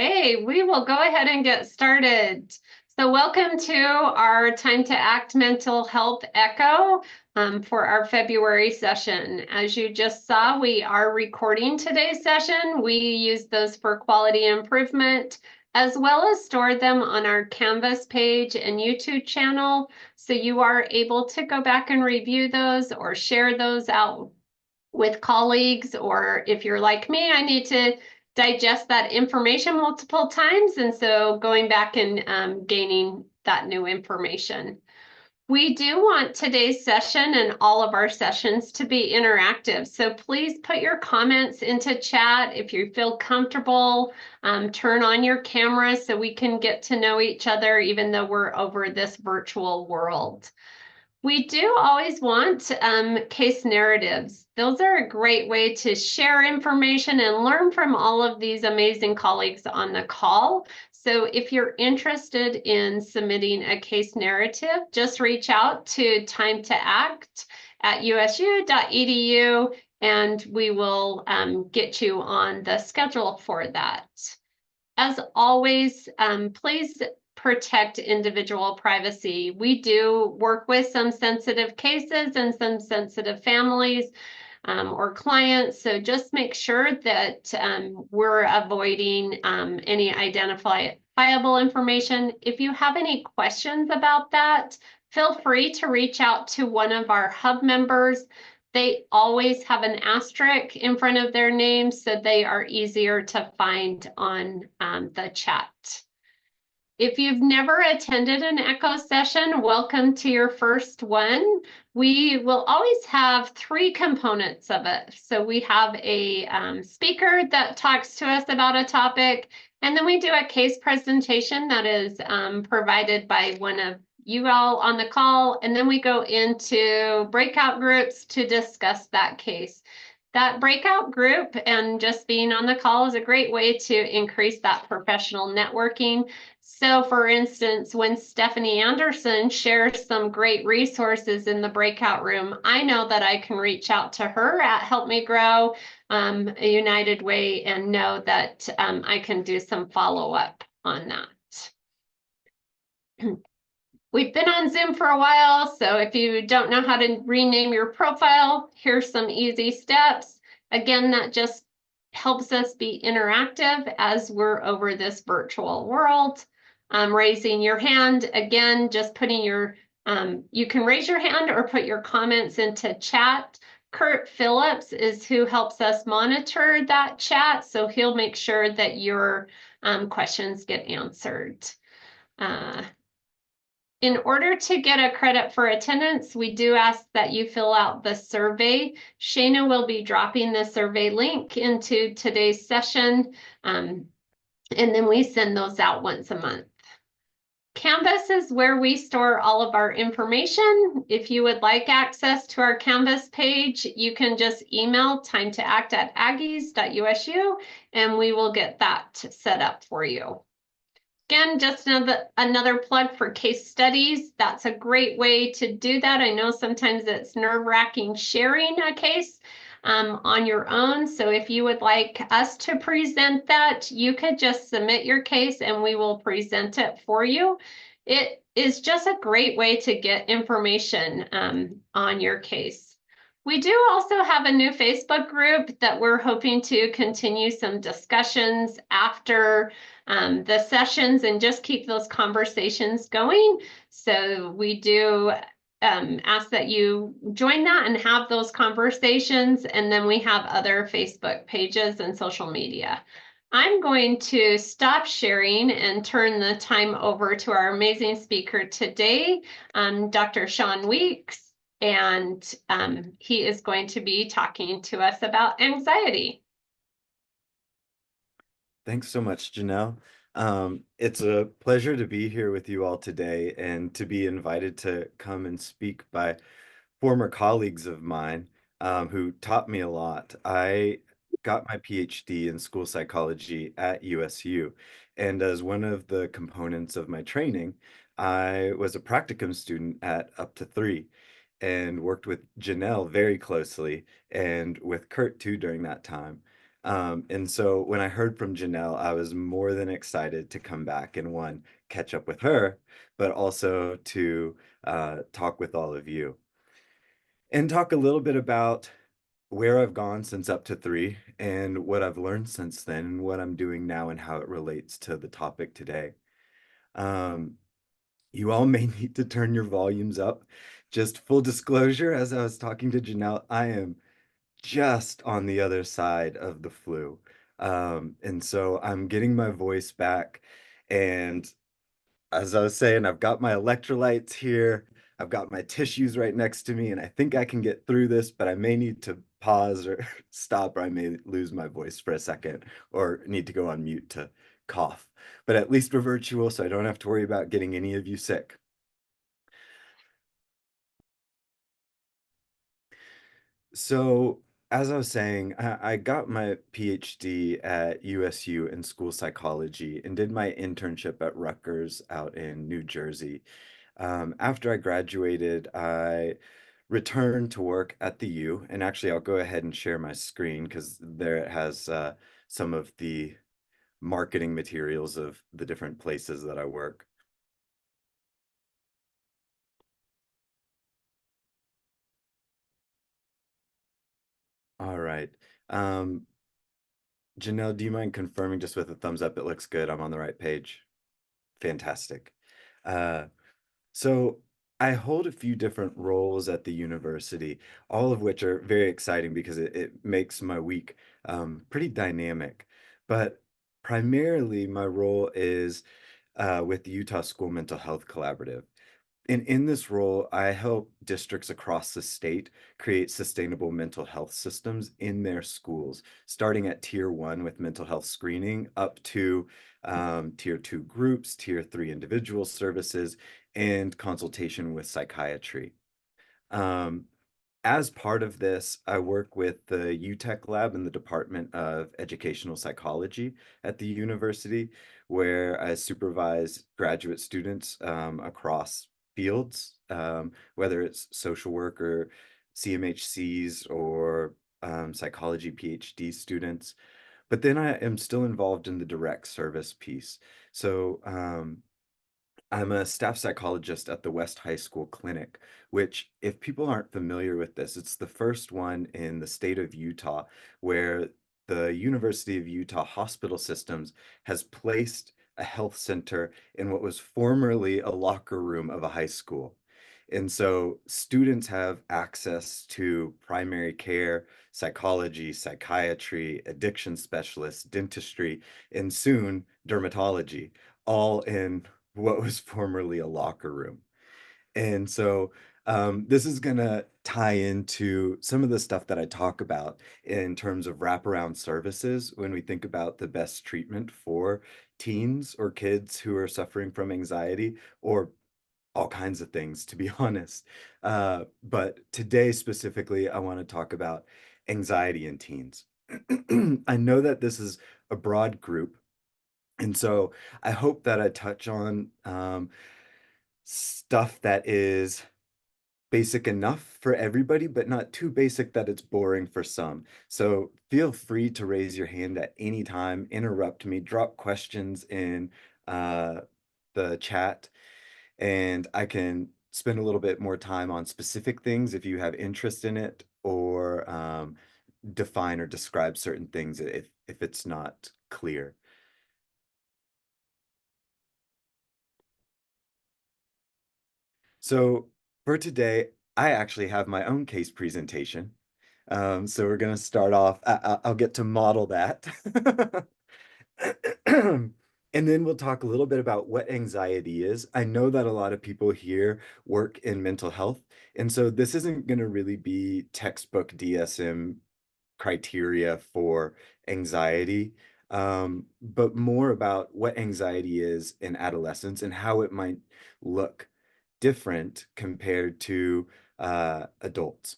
Hey, we will go ahead and get started. So welcome to our Time to Act Mental Health Echo for our February session. As you just saw, we are recording today's session. We use those for quality improvement, as well as store them on our Canvas page and YouTube channel. So you are able to go back and review those or share those out with colleagues, or if you're like me, I need to digest that information multiple times. And so going back and gaining that new information. We do want today's session and all of our sessions to be interactive. So please put your comments into chat. If you feel comfortable, turn on your camera so we can get to know each other, even though we're over this virtual world. We do always want case narratives. Those are a great way to share information and learn from all of these amazing colleagues on the call. So if you're interested in submitting a case narrative, just reach out to timetooact@usu.edu and we will get you on the schedule for that. As always, please protect individual privacy. We do work with some sensitive cases and some sensitive families or clients, so just make sure that we're avoiding any identifiable information. If you have any questions about that, feel free to reach out to one of our hub members. They always have an asterisk in front of their name, so they are easier to find on the chat. If you've never attended an ECHO session, welcome to your first one. We will always have three components of it. So we have a speaker that talks to us about a topic, and then we do a case presentation that is provided by one of you all on the call, and then we go into breakout groups to discuss that case. That breakout group and just being on the call is a great way to increase that professional networking. So for instance, when Stephanie Anderson shares some great resources in the breakout room, I know that I can reach out to her at Help Me Grow, a United Way, and know that I can do some follow-up on that. We've been on Zoom for a while, so if you don't know how to rename your profile, here's some easy steps. Again, that just helps us be interactive as we're over this virtual world. Raising your hand, again, just putting your, you can raise your hand or put your comments into chat. Kurt Phillips is who helps us monitor that chat, so he'll make sure that your questions get answered. In order to get a credit for attendance, we do ask that you fill out the survey. Shayna will be dropping the survey link into today's session, and then we send those out once a month. Canvas is where we store all of our information. If you would like access to our Canvas page, you can just email timetoact@aggies.usu, and we will get that set up for you. Again, just another plug for case studies. That's a great way to do that. I know sometimes it's nerve-wracking sharing a case on your own. So if you would like us to present that, you could just submit your case and we will present it for you. It is just a great way to get information on your case. We do also have a new Facebook group that we're hoping to continue some discussions after the sessions and just keep those conversations going. So we do ask that you join that and have those conversations. And then we have other Facebook pages and social media. I'm going to stop sharing and turn the time over to our amazing speaker today, Dr. Sean Weeks. And he is going to be talking to us about anxiety. Thanks so much, Janelle. It's a pleasure to be here with you all today and to be invited to come and speak by former colleagues of mine who taught me a lot. I got my PhD in school psychology at USU, and as one of the components of my training, I was a practicum student at Up to 3 and worked with Janelle very closely and with Kurt too during that time. And so when I heard from Janelle, I was more than excited to come back and one, catch up with her, but also to talk with all of you and talk a little bit about where I've gone since up to three and what I've learned since then and what I'm doing now and how it relates to the topic today. Um, you all may need to turn your volumes up. Just full disclosure, as I was talking to Janelle, I am just on the other side of the flu. And so I'm getting my voice back. And as I was saying, I've got my electrolytes here. I've got my tissues right next to me, and I think I can get through this, but I may need to pause or stop, or I may lose my voice for a second, or need to go on mute to cough. But at least we're virtual, so I don't have to worry about getting any of you sick. So, as I was saying, I got my PhD at USU in school psychology and did my internship at Rutgers out in New Jersey. After I graduated, I returned to work at the U, and actually, I'll go ahead and share my screen because there it has some of the marketing materials of the different places that I work. All right. Um, Janelle, do you mind confirming just with a thumbs up it looks good? I'm on the right page. Fantastic. Uh, so I hold a few different roles at the university, all of which are very exciting because it makes my week pretty dynamic. But primarily, my role is with the Utah School Mental Health Collaborative. And in this role, I help districts across the state create sustainable mental health systems in their schools, starting at tier one with mental health screening up to tier two groups, tier three individual services, and consultation with psychiatry. Um, as part of this, I work with the UTech lab in the Department of Educational Psychology at the university, where I supervise graduate students across fields, whether it's social work or CMHCs or psychology PhD students. But then I am still involved in the direct service piece. So I'm a staff psychologist at the West High School Clinic, which, if people aren't familiar with this, it's the first one in the state of Utah where the University of Utah Hospital Systems has placed a health center in what was formerly a locker room of a high school. And so students have access to primary care, psychology, psychiatry, addiction specialists, dentistry, and soon dermatology, all in what was formerly a locker room. And so this is going to tie into some of the stuff that I talk about in terms of wraparound services when we think about the best treatment for teens or kids who are suffering from anxiety or all kinds of things, to be honest. But today specifically, I want to talk about anxiety in teens. I know that this is a broad group, and so I hope that I touch on stuff that is basic enough for everybody, but not too basic that it's boring for some. So feel free to raise your hand at any time, interrupt me, drop questions in uh, the chat, and I can spend a little bit more time on specific things if you have interest in it, or define or describe certain things if it's not clear. So for today, I actually have my own case presentation. So we're going to start off, I'll get to model that. And then we'll talk a little bit about what anxiety is. I know that a lot of people here work in mental health, and so this isn't going to really be textbook DSM criteria for anxiety, but more about what anxiety is in adolescence and how it might look different compared to adults.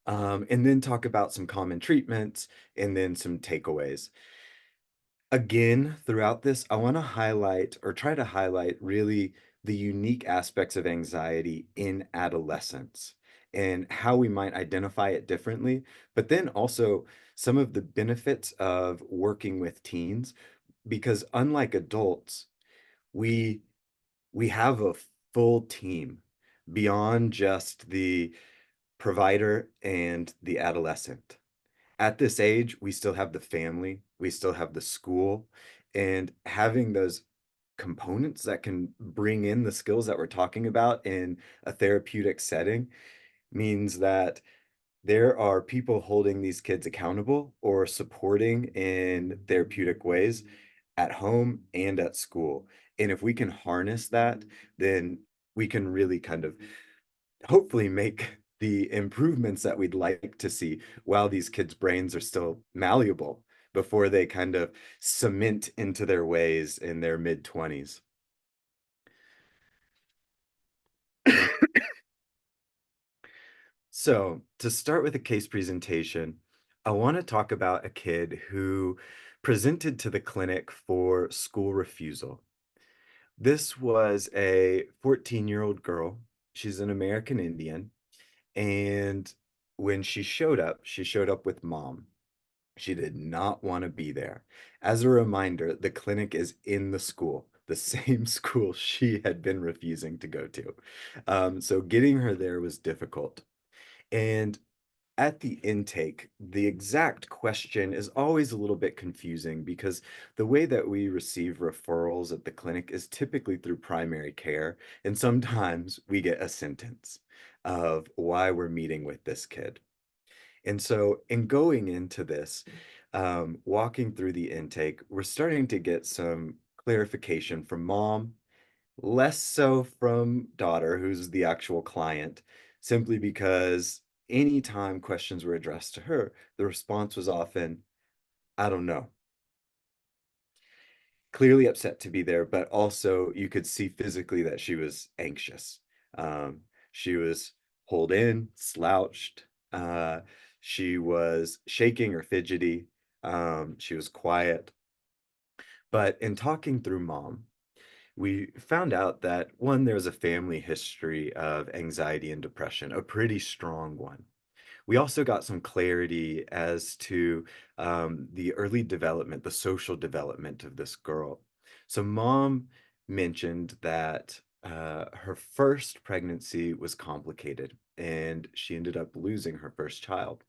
And then talk about some common treatments and then some takeaways. Again, throughout this, I want to highlight or try to highlight really the unique aspects of anxiety in adolescence and how we might identify it differently, but then also some of the benefits of working with teens, because unlike adults, we we have a full team beyond just the provider and the adolescent. At this age, we still have the family, we still have the school, and having those components that can bring in the skills that we're talking about in a therapeutic setting means that there are people holding these kids accountable or supporting in therapeutic ways at home and at school. And if we can harness that, then we can really kind of hopefully make the improvements that we'd like to see while these kids' brains are still malleable before they kind of cement into their ways in their mid 20s. So, to start with a case presentation, I want to talk about a kid who presented to the clinic for school refusal. This was a 14-year-old girl. She's an American Indian. And when she showed up with mom. She did not want to be there. As a reminder, the clinic is in the school, the same school she had been refusing to go to. So getting her there was difficult. And at the intake, the exact question is always a little bit confusing because the way that we receive referrals at the clinic is typically through primary care, and sometimes we get a sentence of why we're meeting with this kid. And so, in going into this, walking through the intake, we're starting to get some clarification from mom, less so from daughter, who's the actual client, simply because anytime questions were addressed to her, the response was often, I don't know. Clearly upset to be there, but also you could see physically that she was anxious. She was pulled in, slouched. She was shaking or fidgety. She was quiet. But in talking through mom, we found out that one, there was a family history of anxiety and depression, a pretty strong one. We also got some clarity as to the early development, the social development of this girl. So, mom mentioned that her first pregnancy was complicated and she ended up losing her first child.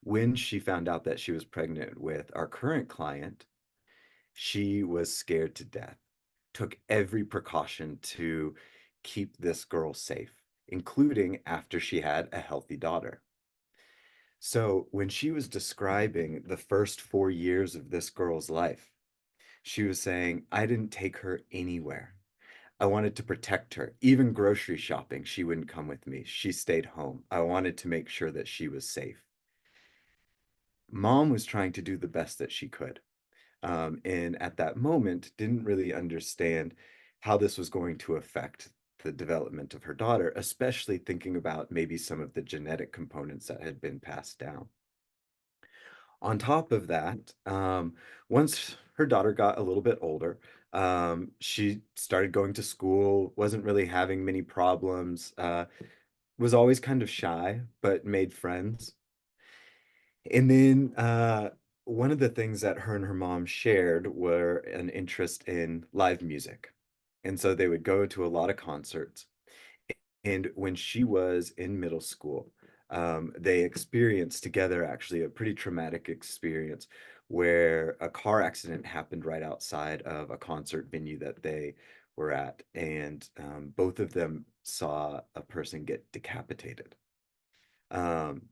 When she found out that she was pregnant with our current client, she was scared to death, took every precaution to keep this girl safe, including after she had a healthy daughter. So when she was describing the first 4 years of this girl's life, she was saying, I didn't take her anywhere. I wanted to protect her. Even grocery shopping, she wouldn't come with me. She stayed home. I wanted to make sure that she was safe. Mom was trying to do the best that she could. And at that moment, didn't really understand how this was going to affect the development of her daughter, especially thinking about maybe some of the genetic components that had been passed down. On top of that, once her daughter got a little bit older, she started going to school, wasn't really having many problems, was always kind of shy, but made friends. And then one of the things that her and her mom shared were an interest in live music. And so they would go to a lot of concerts. And when she was in middle school, they experienced together actually a pretty traumatic experience where a car accident happened right outside of a concert venue that they were at. And both of them saw a person get decapitated. Um,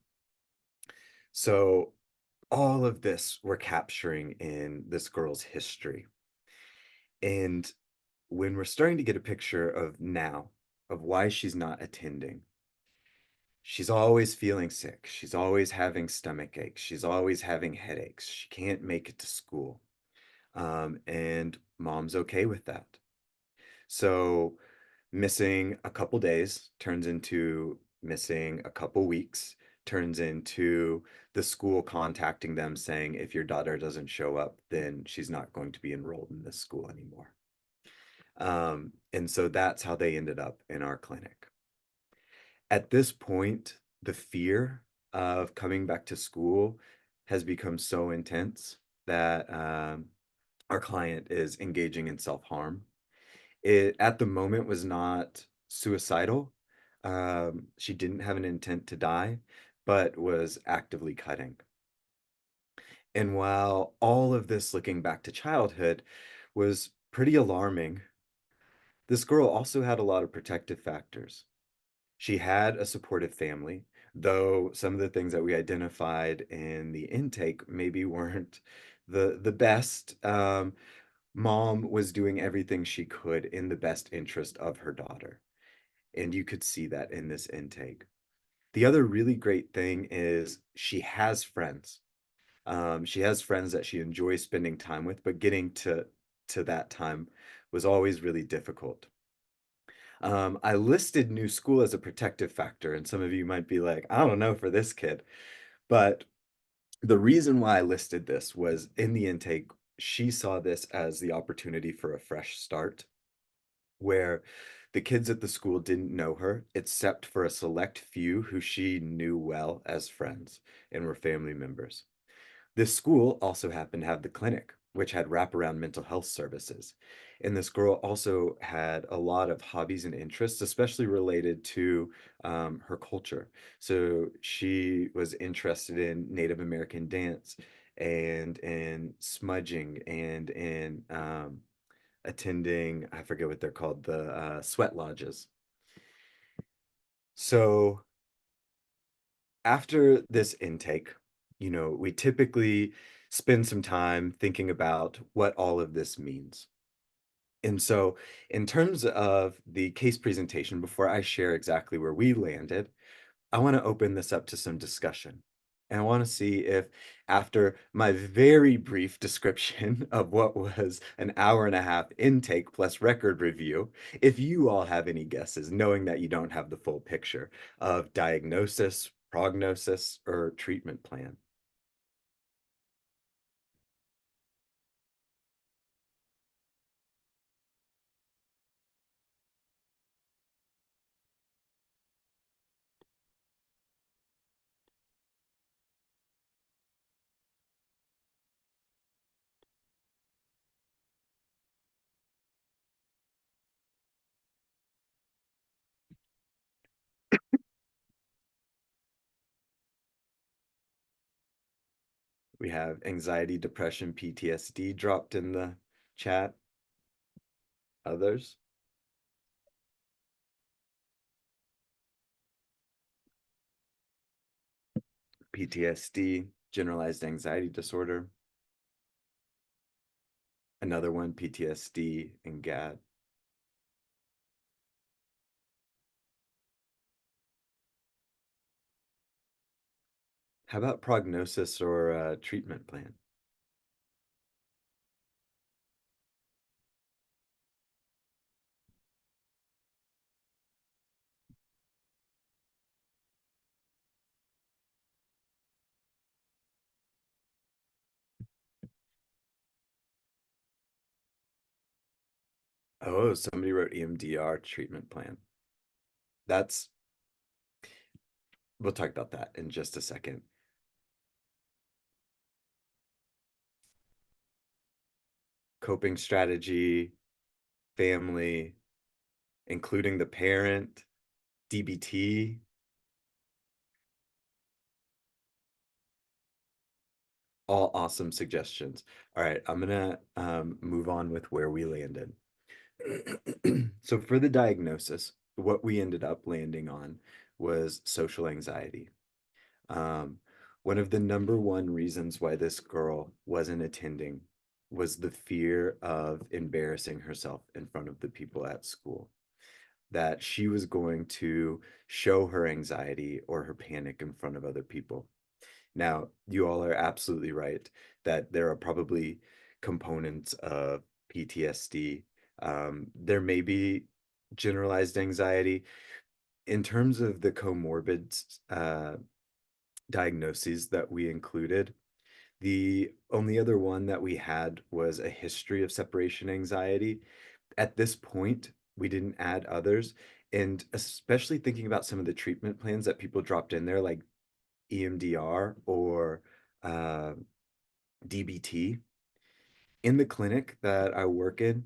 so all of this we're capturing in this girl's history. And when we're starting to get a picture of now, of why she's not attending, she's always feeling sick. She's always having stomach aches. She's always having headaches. She can't make it to school. And mom's okay with that. So missing a couple days turns into missing a couple weeks, turns into the school contacting them saying, if your daughter doesn't show up, then she's not going to be enrolled in this school anymore. And so that's how they ended up in our clinic. At this point, the fear of coming back to school has become so intense that our client is engaging in self-harm. It at the moment was not suicidal. She didn't have an intent to die, but was actively cutting. And while all of this looking back to childhood was pretty alarming, this girl also had a lot of protective factors. She had a supportive family, though some of the things that we identified in the intake maybe weren't the best. Mom was doing everything she could in the best interest of her daughter, and you could see that in this intake. The other really great thing is she has friends. She has friends that she enjoys spending time with, but getting to that time was always really difficult. I listed new school as a protective factor, and some of you might be like, I don't know for this kid. But the reason why I listed this was in the intake, she saw this as the opportunity for a fresh start, where the kids at the school didn't know her, except for a select few who she knew well as friends and were family members. This school also happened to have the clinic, which had wraparound mental health services. And this girl also had a lot of hobbies and interests, especially related to her culture. So she was interested in Native American dance and in smudging and in attending, I forget what they're called, the sweat lodges. So after this intake, we typically spend some time thinking about what all of this means. And so, in terms of the case presentation, before I share exactly where we landed, I want to open this up to some discussion. And I want to see if, after my very brief description of what was an hour and a half intake plus record review, if you all have any guesses, knowing that you don't have the full picture of diagnosis, prognosis, or treatment plan. We have anxiety, depression, PTSD dropped in the chat. Others? PTSD, generalized anxiety disorder. Another one, PTSD and GAD. How about prognosis or treatment plan? Oh, somebody wrote EMDR treatment plan. That's, we'll talk about that in just a second. Coping strategy, family, including the parent, DBT. All awesome suggestions. All right, I'm gonna move on with where we landed. So for the diagnosis, what we ended up landing on was social anxiety. Um, one of the number one reasons why this girl wasn't attending was the fear of embarrassing herself in front of the people at school, that she was going to show her anxiety or her panic in front of other people. Now, you all are absolutely right that there are probably components of PTSD. There may be generalized anxiety. In terms of the comorbid diagnoses that we included, the only other one that we had was a history of separation anxiety. At this point, we didn't add others. And especially thinking about some of the treatment plans that people dropped in there, like EMDR or uh, DBT. In the clinic that I work in,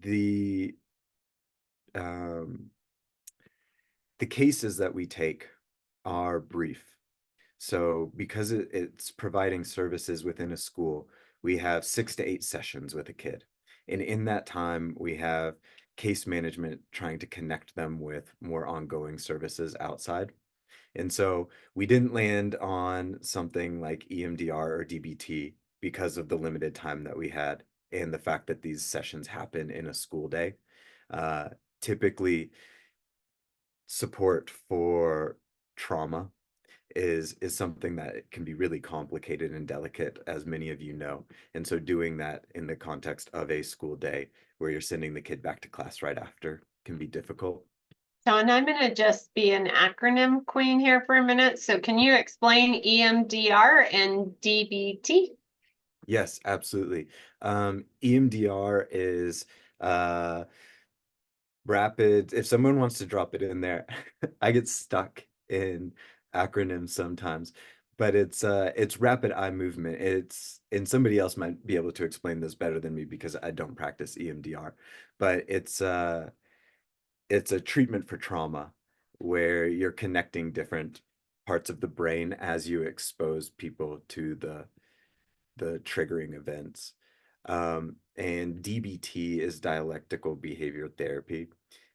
the um, the cases that we take are brief. So because it's providing services within a school, we have 6 to 8 sessions with a kid. And in that time, we have case management trying to connect them with more ongoing services outside. And so we didn't land on something like EMDR or DBT because of the limited time that we had and the fact that these sessions happen in a school day. Uh, Typically, support for trauma is something that can be really complicated and delicate, as many of you know. And so doing that in the context of a school day where you're sending the kid back to class right after can be difficult. So, and I'm going to just be an acronym queen here for a minute. So can you explain EMDR and DBT? Yes, absolutely. EMDR is uh, rapid. If someone wants to drop it in there, I get stuck in acronyms sometimes, but it's rapid eye movement. And somebody else might be able to explain this better than me because I don't practice EMDR, but it's a treatment for trauma where you're connecting different parts of the brain as you expose people to the triggering events. And DBT is dialectical behavior therapy.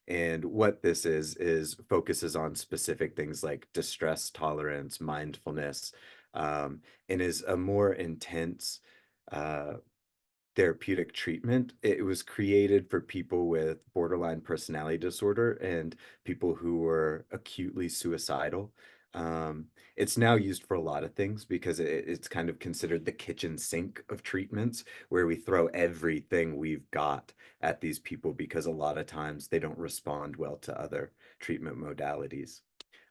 And what this is focuses on specific things like distress tolerance, mindfulness, and is a more intense uh, therapeutic treatment. It was created for people with borderline personality disorder and people who were acutely suicidal. It's now used for a lot of things because it's kind of considered the kitchen sink of treatments where we throw everything we've got at these people because a lot of times they don't respond well to other treatment modalities.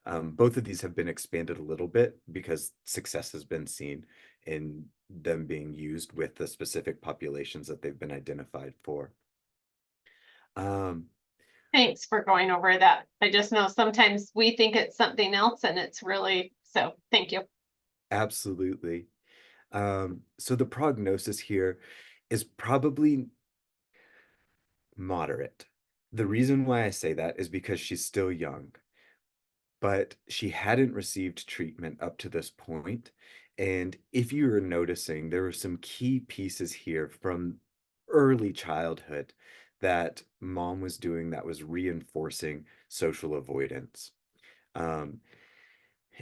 Both of these have been expanded a little bit because success has been seen in them being used with the specific populations that they've been identified for. Um, Thanks for going over that. I just know sometimes we think it's something else and it's really, so thank you. Absolutely. So the prognosis here is probably moderate. The reason why I say that is because she's still young, but she hadn't received treatment up to this point. And if you were noticing, there were some key pieces here from early childhood that mom was doing that was reinforcing social avoidance. Um,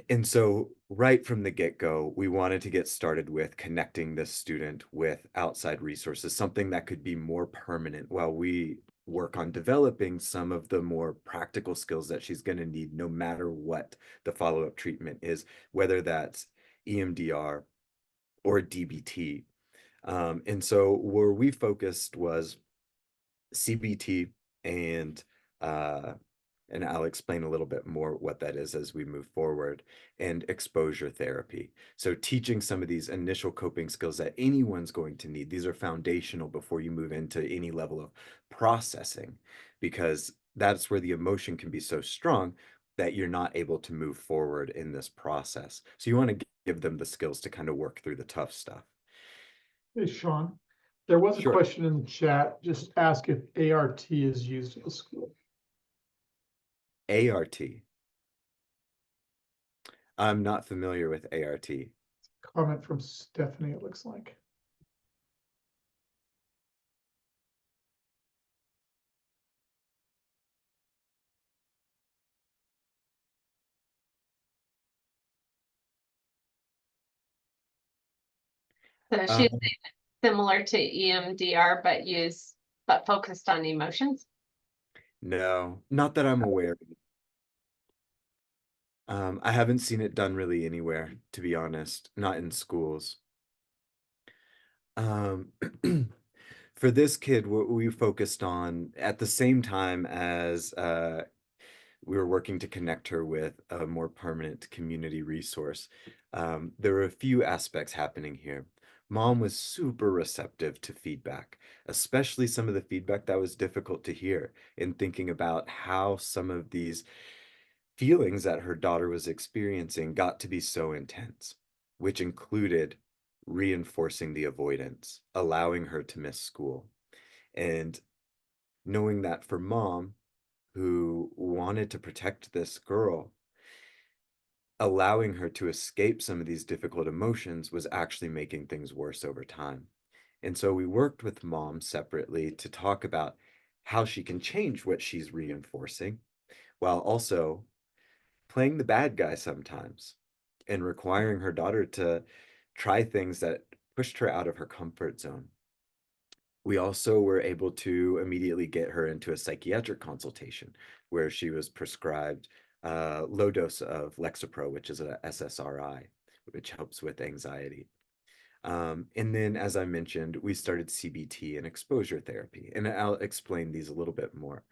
and so, right from the get-go, we wanted to get started with connecting this student with outside resources, something that could be more permanent while we work on developing some of the more practical skills that she's going to need no matter what the follow-up treatment is, whether that's EMDR or DBT. And so, where we focused was CBT and uh, and I'll explain a little bit more what that is as we move forward, and exposure therapy. So teaching some of these initial coping skills that anyone's going to need. These are foundational before you move into any level of processing, because that's where the emotion can be so strong that you're not able to move forward in this process. So you want to give them the skills to kind of work through the tough stuff. Hey, Sean, there was a Sure. question in the chat, just ask if ART is used at the school. ART. I'm not familiar with ART. Comment from Stephanie, it looks like. So she's Um, similar to EMDR, but focused on emotions. no, not that I'm aware. I haven't seen it done really anywhere, to be honest, not in schools. Um, for this kid, what we focused on at the same time as we were working to connect her with a more permanent community resource, there were a few aspects happening here. Mom was super receptive to feedback, especially some of the feedback that was difficult to hear, in thinking about how some of these feelings that her daughter was experiencing got to be so intense. which included reinforcing the avoidance, allowing her to miss school. And knowing that for mom, who wanted to protect this girl, allowing her to escape some of these difficult emotions was actually making things worse over time. And so we worked with mom separately to talk about how she can change what she's reinforcing while also playing the bad guy sometimes and requiring her daughter to try things that pushed her out of her comfort zone. We also were able to immediately get her into a psychiatric consultation where she was prescribed a low dose of Lexapro, which is a SSRI, which helps with anxiety. And then, as I mentioned, we started CBT and exposure therapy, and I'll explain these a little bit more,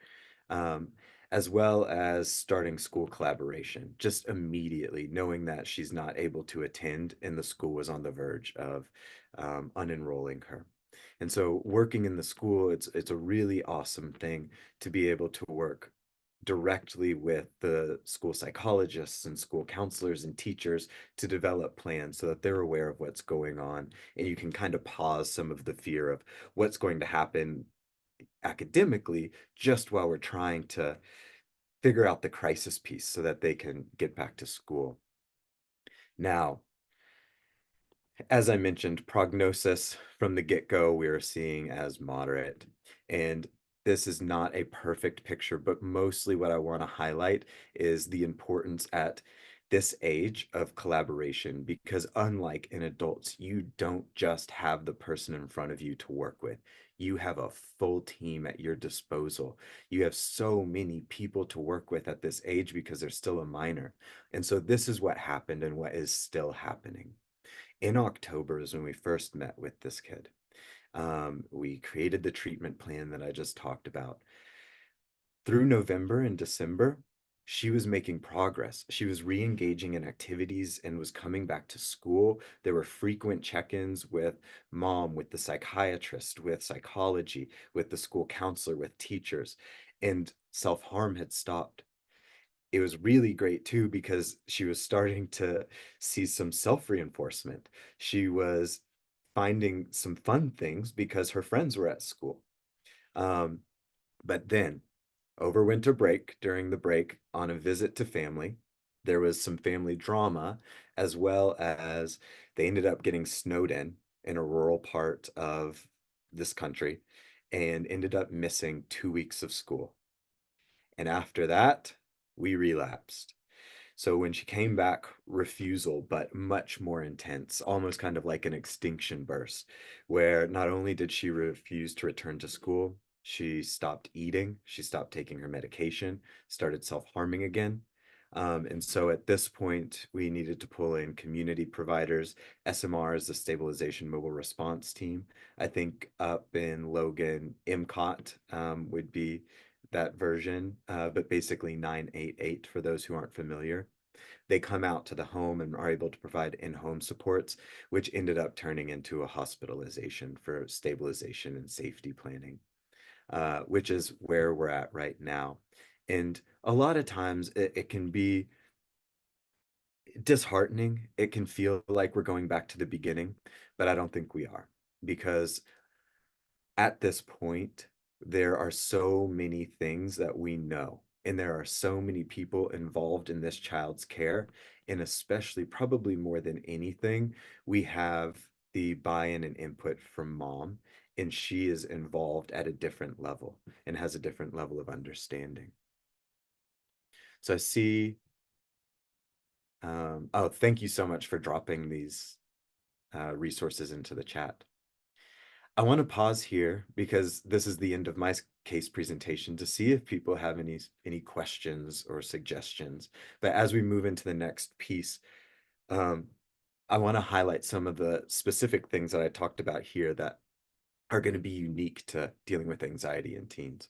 um, as well as starting school collaboration, just immediately knowing that she's not able to attend and the school was on the verge of unenrolling her. And so working in the school, it's a really awesome thing to be able to work directly with the school psychologists and school counselors and teachers to develop plans so that they're aware of what's going on, and you can kind of pause some of the fear of what's going to happen academically just while we're trying to figure out the crisis piece so that they can get back to school. Now, as I mentioned, prognosis from the get-go we are seeing as moderate. And this is not a perfect picture, but mostly what I want to highlight is the importance at this age of collaboration, because unlike in adults, you don't just have the person in front of you to work with. You have a full team at your disposal. You have so many people to work with at this age because they're still a minor. And so this is what happened and what is still happening. In October is when we first met with this kid. We created the treatment plan that I just talked about. Through November and December, she was making progress. She was re-engaging in activities and was coming back to school. There were frequent check-ins with mom, with the psychiatrist, with psychology, with the school counselor, with teachers, and self-harm had stopped. It was really great too because she was starting to see some self-reinforcement. She was finding some fun things because her friends were at school. Um, but then over winter break, during the break, on a visit to family, there was some family drama, as well as they ended up getting snowed in a rural part of this country and ended up missing 2 weeks of school. And after that, we relapsed. So when she came back, refusal, but much more intense, almost kind of like an extinction burst, where not only did she refuse to return to school, she stopped eating, she stopped taking her medication, started self-harming again. And so at this point, we needed to pull in community providers. SMR is the Stabilization Mobile Response Team. I think up in Logan, MCOT would be that version, but basically 988 for those who aren't familiar. They come out to the home and are able to provide in-home supports, which ended up turning into a hospitalization for stabilization and safety planning, which is where we're at right now. And a lot of times it can be disheartening. It can feel like we're going back to the beginning, but I don't think we are, because at this point, there are so many things that we know, and there are so many people involved in this child's care. And especially, probably more than anything, we have the buy-in and input from mom, and she is involved at a different level and has a different level of understanding. So I see, oh, thank you so much for dropping these resources into the chat. I want to pause here because this is the end of my case presentation to see if people have any questions or suggestions. But as we move into the next piece, I want to highlight some of the specific things that I talked about here that are going to be unique to dealing with anxiety in teens.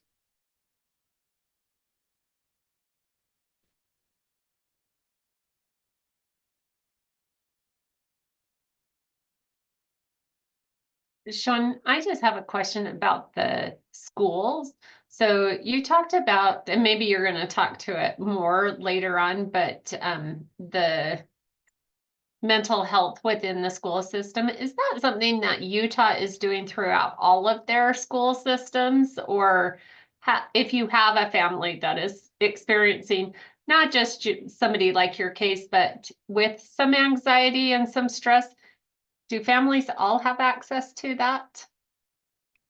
Sean, I just have a question about the schools. So you talked about, and maybe you're going to talk to it more later on, but the mental health within the school system. Is that something that Utah is doing throughout all of their school systems? Or if you have a family that is experiencing not just somebody like your case, but with some anxiety and some stress, do families all have access to that?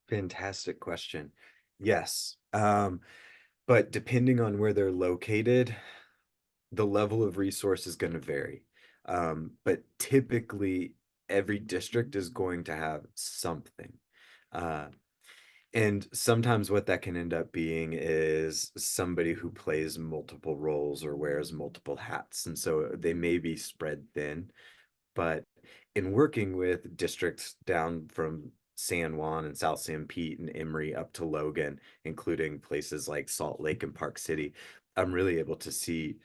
Fantastic question. Yes. But depending on where they're located, the level of resource is going to vary. But typically, every district is going to have something. Uh, and sometimes what that can end up being is somebody who plays multiple roles or wears multiple hats. And so they may be spread thin. But in working with districts down from San Juan and South San Pete and Emory up to Logan, including places like Salt Lake and Park City, I'm really able to see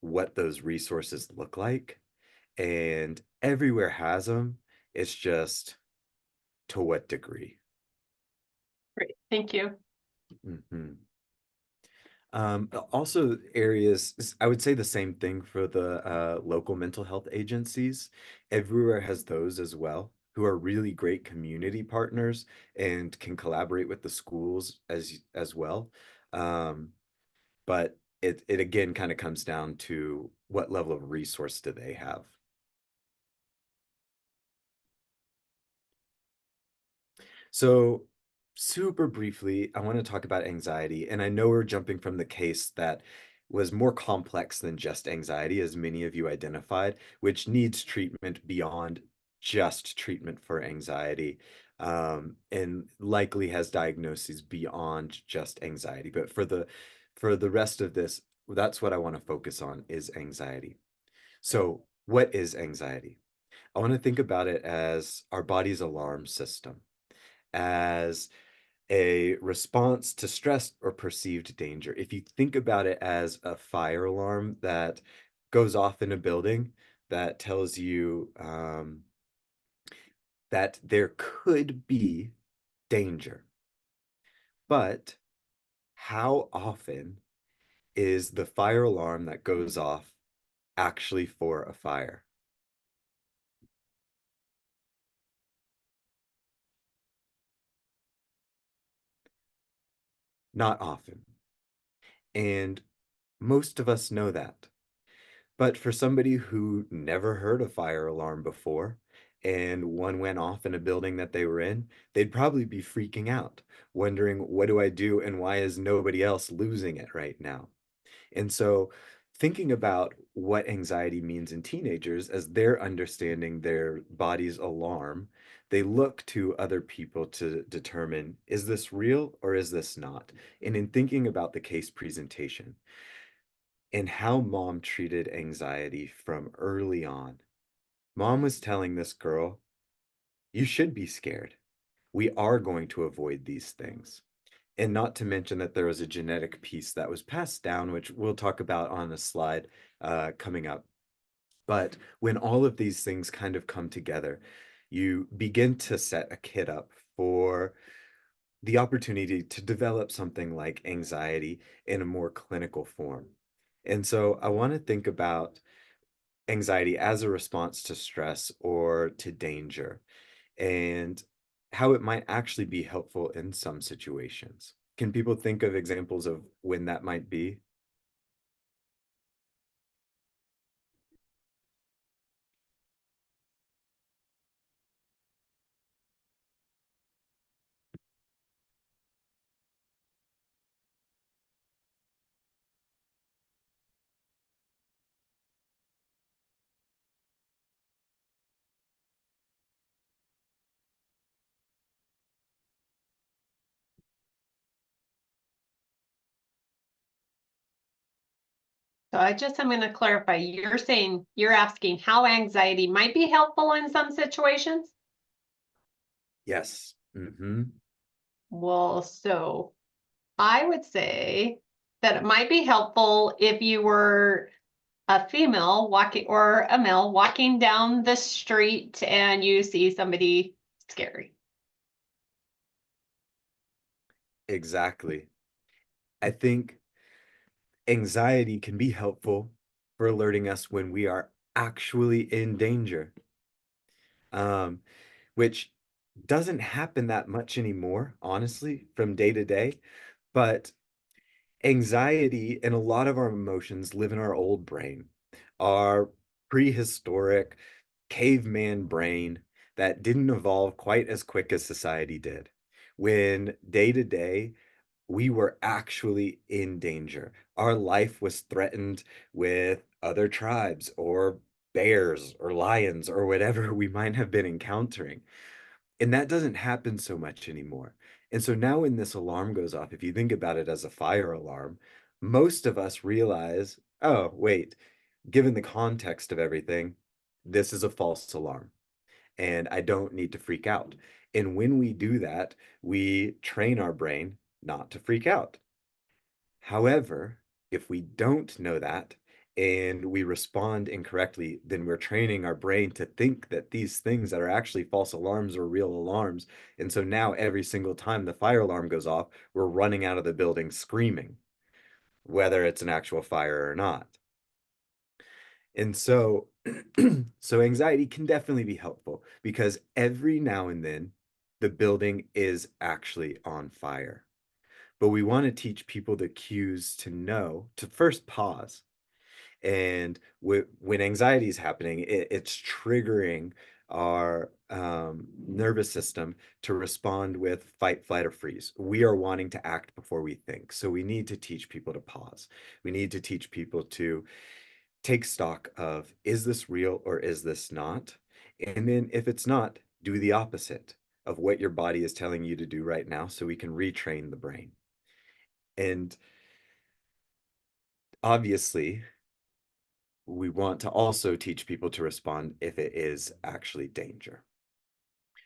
what those resources look like. And everywhere has them. It's just to what degree. Great, thank you. Mm-hmm. Also areas, I would say the same thing for the local mental health agencies. Everywhere has those as well, who are really great community partners and can collaborate with the schools as well. Um, but it again kind of comes down to what level of resource do they have. So, super briefly, I want to talk about anxiety. And I know we're jumping from the case that was more complex than just anxiety, as many of you identified, which needs treatment beyond just treatment for anxiety, and likely has diagnoses beyond just anxiety. But for the rest of this, that's what I want to focus on is anxiety. So, what is anxiety? I want to think about it as our body's alarm system, as a response to stress or perceived danger. If you think about it as a fire alarm that goes off in a building that tells you that there could be danger, but how often is the fire alarm that goes off actually for a fire? Not often. And most of us know that. But for somebody who never heard a fire alarm before and one went off in a building that they were in, they'd probably be freaking out, wondering, what do I do and why is nobody else losing it right now? And so, thinking about what anxiety means in teenagers as they're understanding their body's alarm, they look to other people to determine, is this real or is this not? And in thinking about the case presentation, and how mom treated anxiety from early on. Mom was telling this girl, you should be scared. We are going to avoid these things. And not to mention that there was a genetic piece that was passed down, which we'll talk about on a slide coming up. But when all of these things kind of come together, you begin to set a kid up for the opportunity to develop something like anxiety in a more clinical form. And so I want to think about anxiety as a response to stress or to danger and how it might actually be helpful in some situations. Can people think of examples of when that might be? So I'm going to clarify. You're asking how anxiety might be helpful in some situations? Yes. Mm-hmm. Well, so I would say that it might be helpful if you were a female walking or a male walking down the street and you see somebody scary. Exactly. I think anxiety can be helpful for alerting us when we are actually in danger, um, which doesn't happen that much anymore, honestly, from day to day. But anxiety and a lot of our emotions live in our old brain, our prehistoric caveman brain that didn't evolve quite as quick as society did. When day to day, we were actually in danger. Our life was threatened with other tribes or bears or lions or whatever we might have been encountering. And that doesn't happen so much anymore. And so now when this alarm goes off, if you think about it as a fire alarm, most of us realize, oh, wait, given the context of everything, this is a false alarm and I don't need to freak out. And when we do that, we train our brain not to freak out. However, if we don't know that and we respond incorrectly, then we're training our brain to think that these things that are actually false alarms are real alarms. And so now every single time the fire alarm goes off, we're running out of the building screaming, whether it's an actual fire or not. And so, so anxiety can definitely be helpful because every now and then the building is actually on fire. But we want to teach people the cues to know to first pause. And when anxiety is happening, it's triggering our nervous system to respond with fight, flight, or freeze. We are wanting to act before we think. So we need to teach people to pause. We need to teach people to take stock of, is this real or is this not? And then if it's not, do the opposite of what your body is telling you to do right now so we can retrain the brain. And obviously, we want to also teach people to respond if it is actually danger.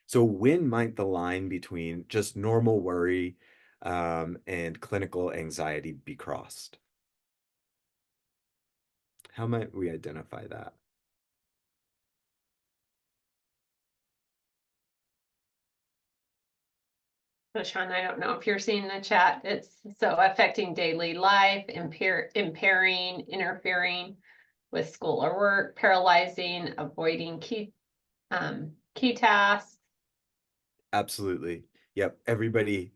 So when might the line between just normal worry and clinical anxiety be crossed? How might we identify that? So Sean, I don't know if you're seeing the chat. It's so affecting daily life, impairing, interfering with school or work, paralyzing, avoiding key tasks. Absolutely. Yep. Everybody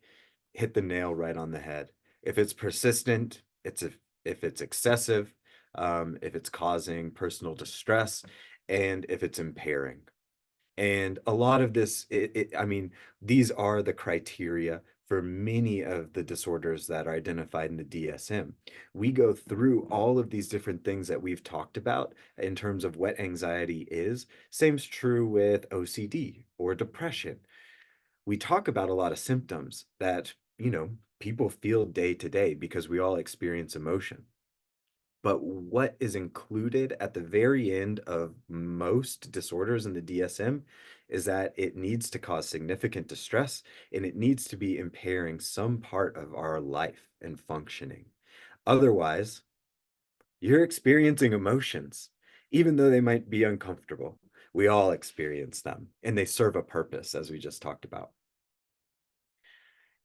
hit the nail right on the head. If it's persistent, if it's excessive, if it's causing personal distress, and if it's impairing. And a lot of this, I mean, these are the criteria for many of the disorders that are identified in the DSM. We go through all of these different things that we've talked about in terms of what anxiety is. Same's true with OCD or depression. We talk about a lot of symptoms that, people feel day to day because we all experience emotion. But what is included at the very end of most disorders in the DSM is that it needs to cause significant distress and it needs to be impairing some part of our life and functioning. Otherwise, you're experiencing emotions, even though they might be uncomfortable. We all experience them and they serve a purpose, as we just talked about.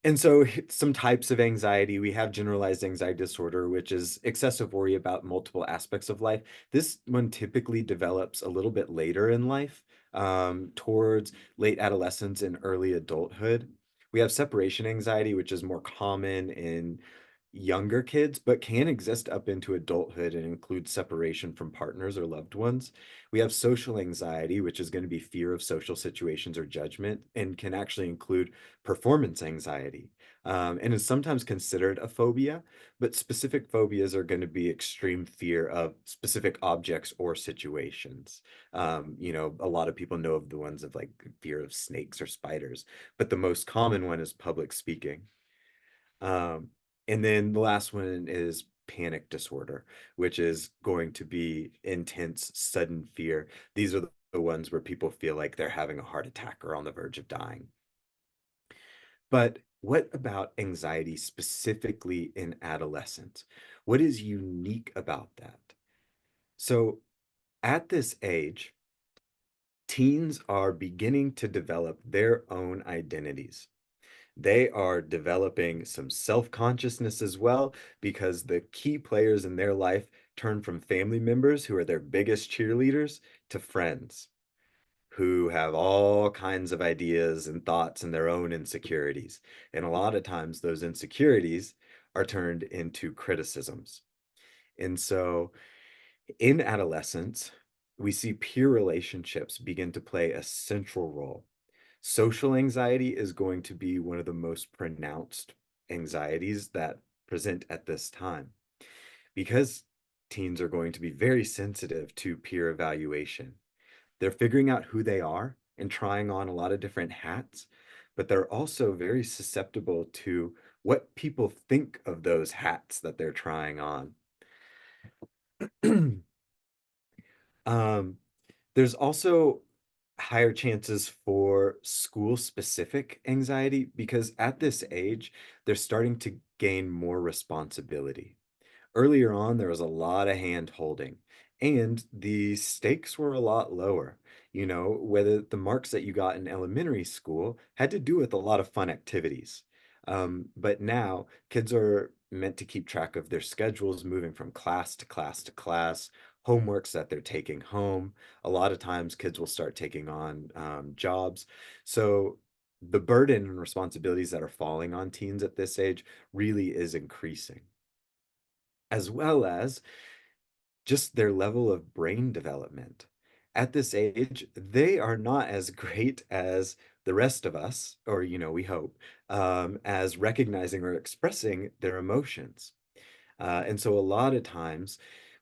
And so some types of anxiety, we have generalized anxiety disorder, which is excessive worry about multiple aspects of life. This one typically develops a little bit later in life, towards late adolescence and early adulthood. We have separation anxiety, which is more common in younger kids, but can exist up into adulthood and include separation from partners or loved ones. We have social anxiety, which is going to be fear of social situations or judgment, and can actually include performance anxiety, and is sometimes considered a phobia, but specific phobias are going to be extreme fear of specific objects or situations. A lot of people know of the ones of like fear of snakes or spiders, but the most common one is public speaking. Um, and then the last one is panic disorder, which is going to be intense, sudden fear. These are the ones where people feel like they're having a heart attack or on the verge of dying. But what about anxiety specifically in adolescents? What is unique about that? So at this age, teens are beginning to develop their own identities. They are developing some self-consciousness as well because the key players in their life turn from family members who are their biggest cheerleaders to friends who have all kinds of ideas and thoughts and their own insecurities. And a lot of times those insecurities are turned into criticisms. And so in adolescence, we see peer relationships begin to play a central role. Social anxiety is going to be one of the most pronounced anxieties that present at this time because teens are going to be very sensitive to peer evaluation. They're figuring out who they are and trying on a lot of different hats, but they're also very susceptible to what people think of those hats that they're trying on. Um, there's also higher chances for school-specific anxiety because at this age, they're starting to gain more responsibility. Earlier on, there was a lot of hand holding, and the stakes were a lot lower. You know, whether the marks that you got in elementary school had to do with a lot of fun activities. But now kids are meant to keep track of their schedules moving from class to class to class, homeworks that they're taking home. A lot of times kids will start taking on jobs. So the burden and responsibilities that are falling on teens at this age really is increasing, as well as just their level of brain development. At this age, they are not as great as the rest of us, or, we hope, as recognizing or expressing their emotions. And so a lot of times,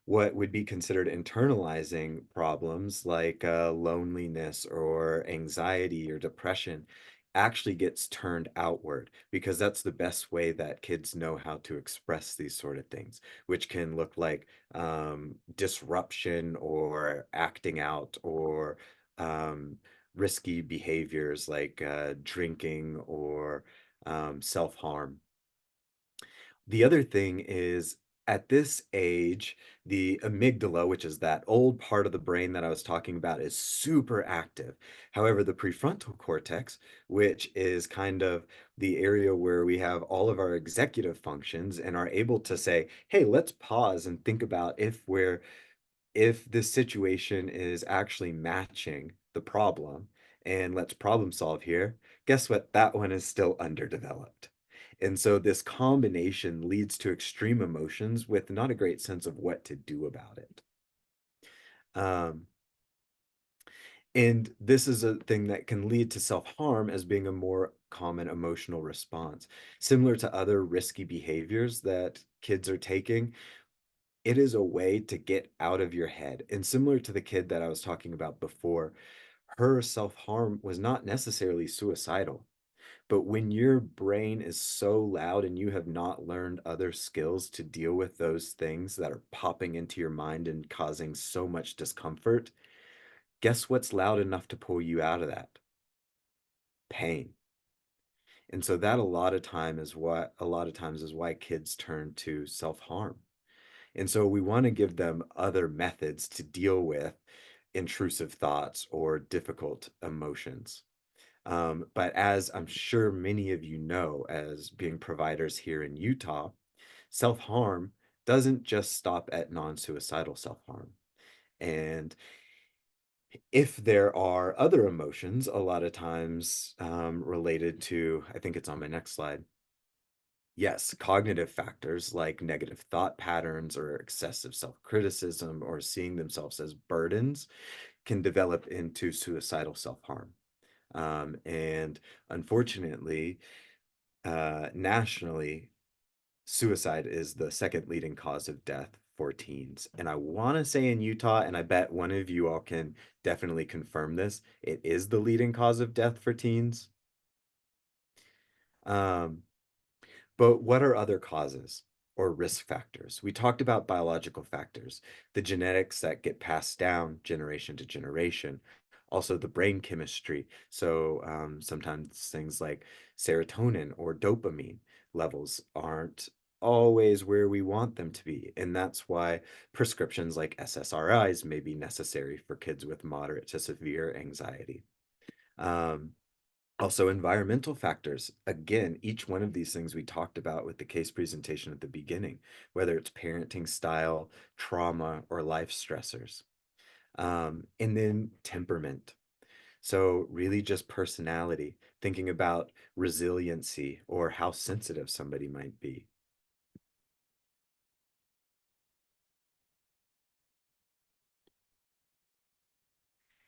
what would be considered internalizing problems like loneliness or anxiety or depression actually gets turned outward because that's the best way that kids know how to express these sort of things, which can look like disruption or acting out or um, risky behaviors like drinking or self-harm. The other thing is at this age, the amygdala, which is that old part of the brain that I was talking about, is super active. However, the prefrontal cortex, which is kind of the area where we have all of our executive functions and are able to say, hey, let's pause and think about if this situation is actually matching the problem and let's problem solve here, guess what? That one is still underdeveloped. And so this combination leads to extreme emotions with not a great sense of what to do about it. Um, and this is a thing that can lead to self-harm as being a more common emotional response. Similar to other risky behaviors that kids are taking, it is a way to get out of your head. And similar to the kid that I was talking about before, her self-harm was not necessarily suicidal. But when your brain is so loud and you have not learned other skills to deal with those things that are popping into your mind and causing so much discomfort, guess what's loud enough to pull you out of that? Pain. And so that a lot of times is why kids turn to self-harm. And so we want to give them other methods to deal with intrusive thoughts or difficult emotions. But as I'm sure many of you know, as being providers here in Utah, self-harm doesn't just stop at non-suicidal self-harm. And if there are other emotions, a lot of times related to, I think it's on my next slide. Yes, cognitive factors like negative thought patterns or excessive self-criticism or seeing themselves as burdens can develop into suicidal self-harm. And unfortunately, nationally, suicide is the second leading cause of death for teens. And I want to say in Utah, and I bet one of you all can definitely confirm this, it is the leading cause of death for teens. Um, But what are other causes or risk factors? We talked about biological factors, the genetics that get passed down generation to generation, also the brain chemistry. So sometimes things like serotonin or dopamine levels aren't always where we want them to be. And that's why prescriptions like SSRIs may be necessary for kids with moderate to severe anxiety. Um, Also, environmental factors. Again, each one of these things we talked about with the case presentation at the beginning, whether it's parenting style, trauma, or life stressors. And then temperament. So, really, just personality, thinking about resiliency or how sensitive somebody might be.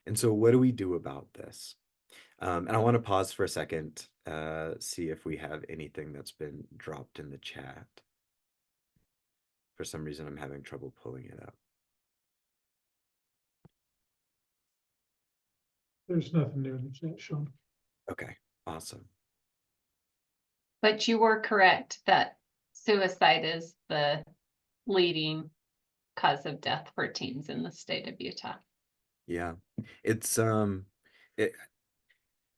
And so, what do we do about this? And I want to pause for a second, see if we have anything that's been dropped in the chat. For some reason, I'm having trouble pulling it up. There's nothing new in the chat, Sean. Okay, awesome. But you were correct that suicide is the leading cause of death for teens in the state of Utah. Yeah, it's it,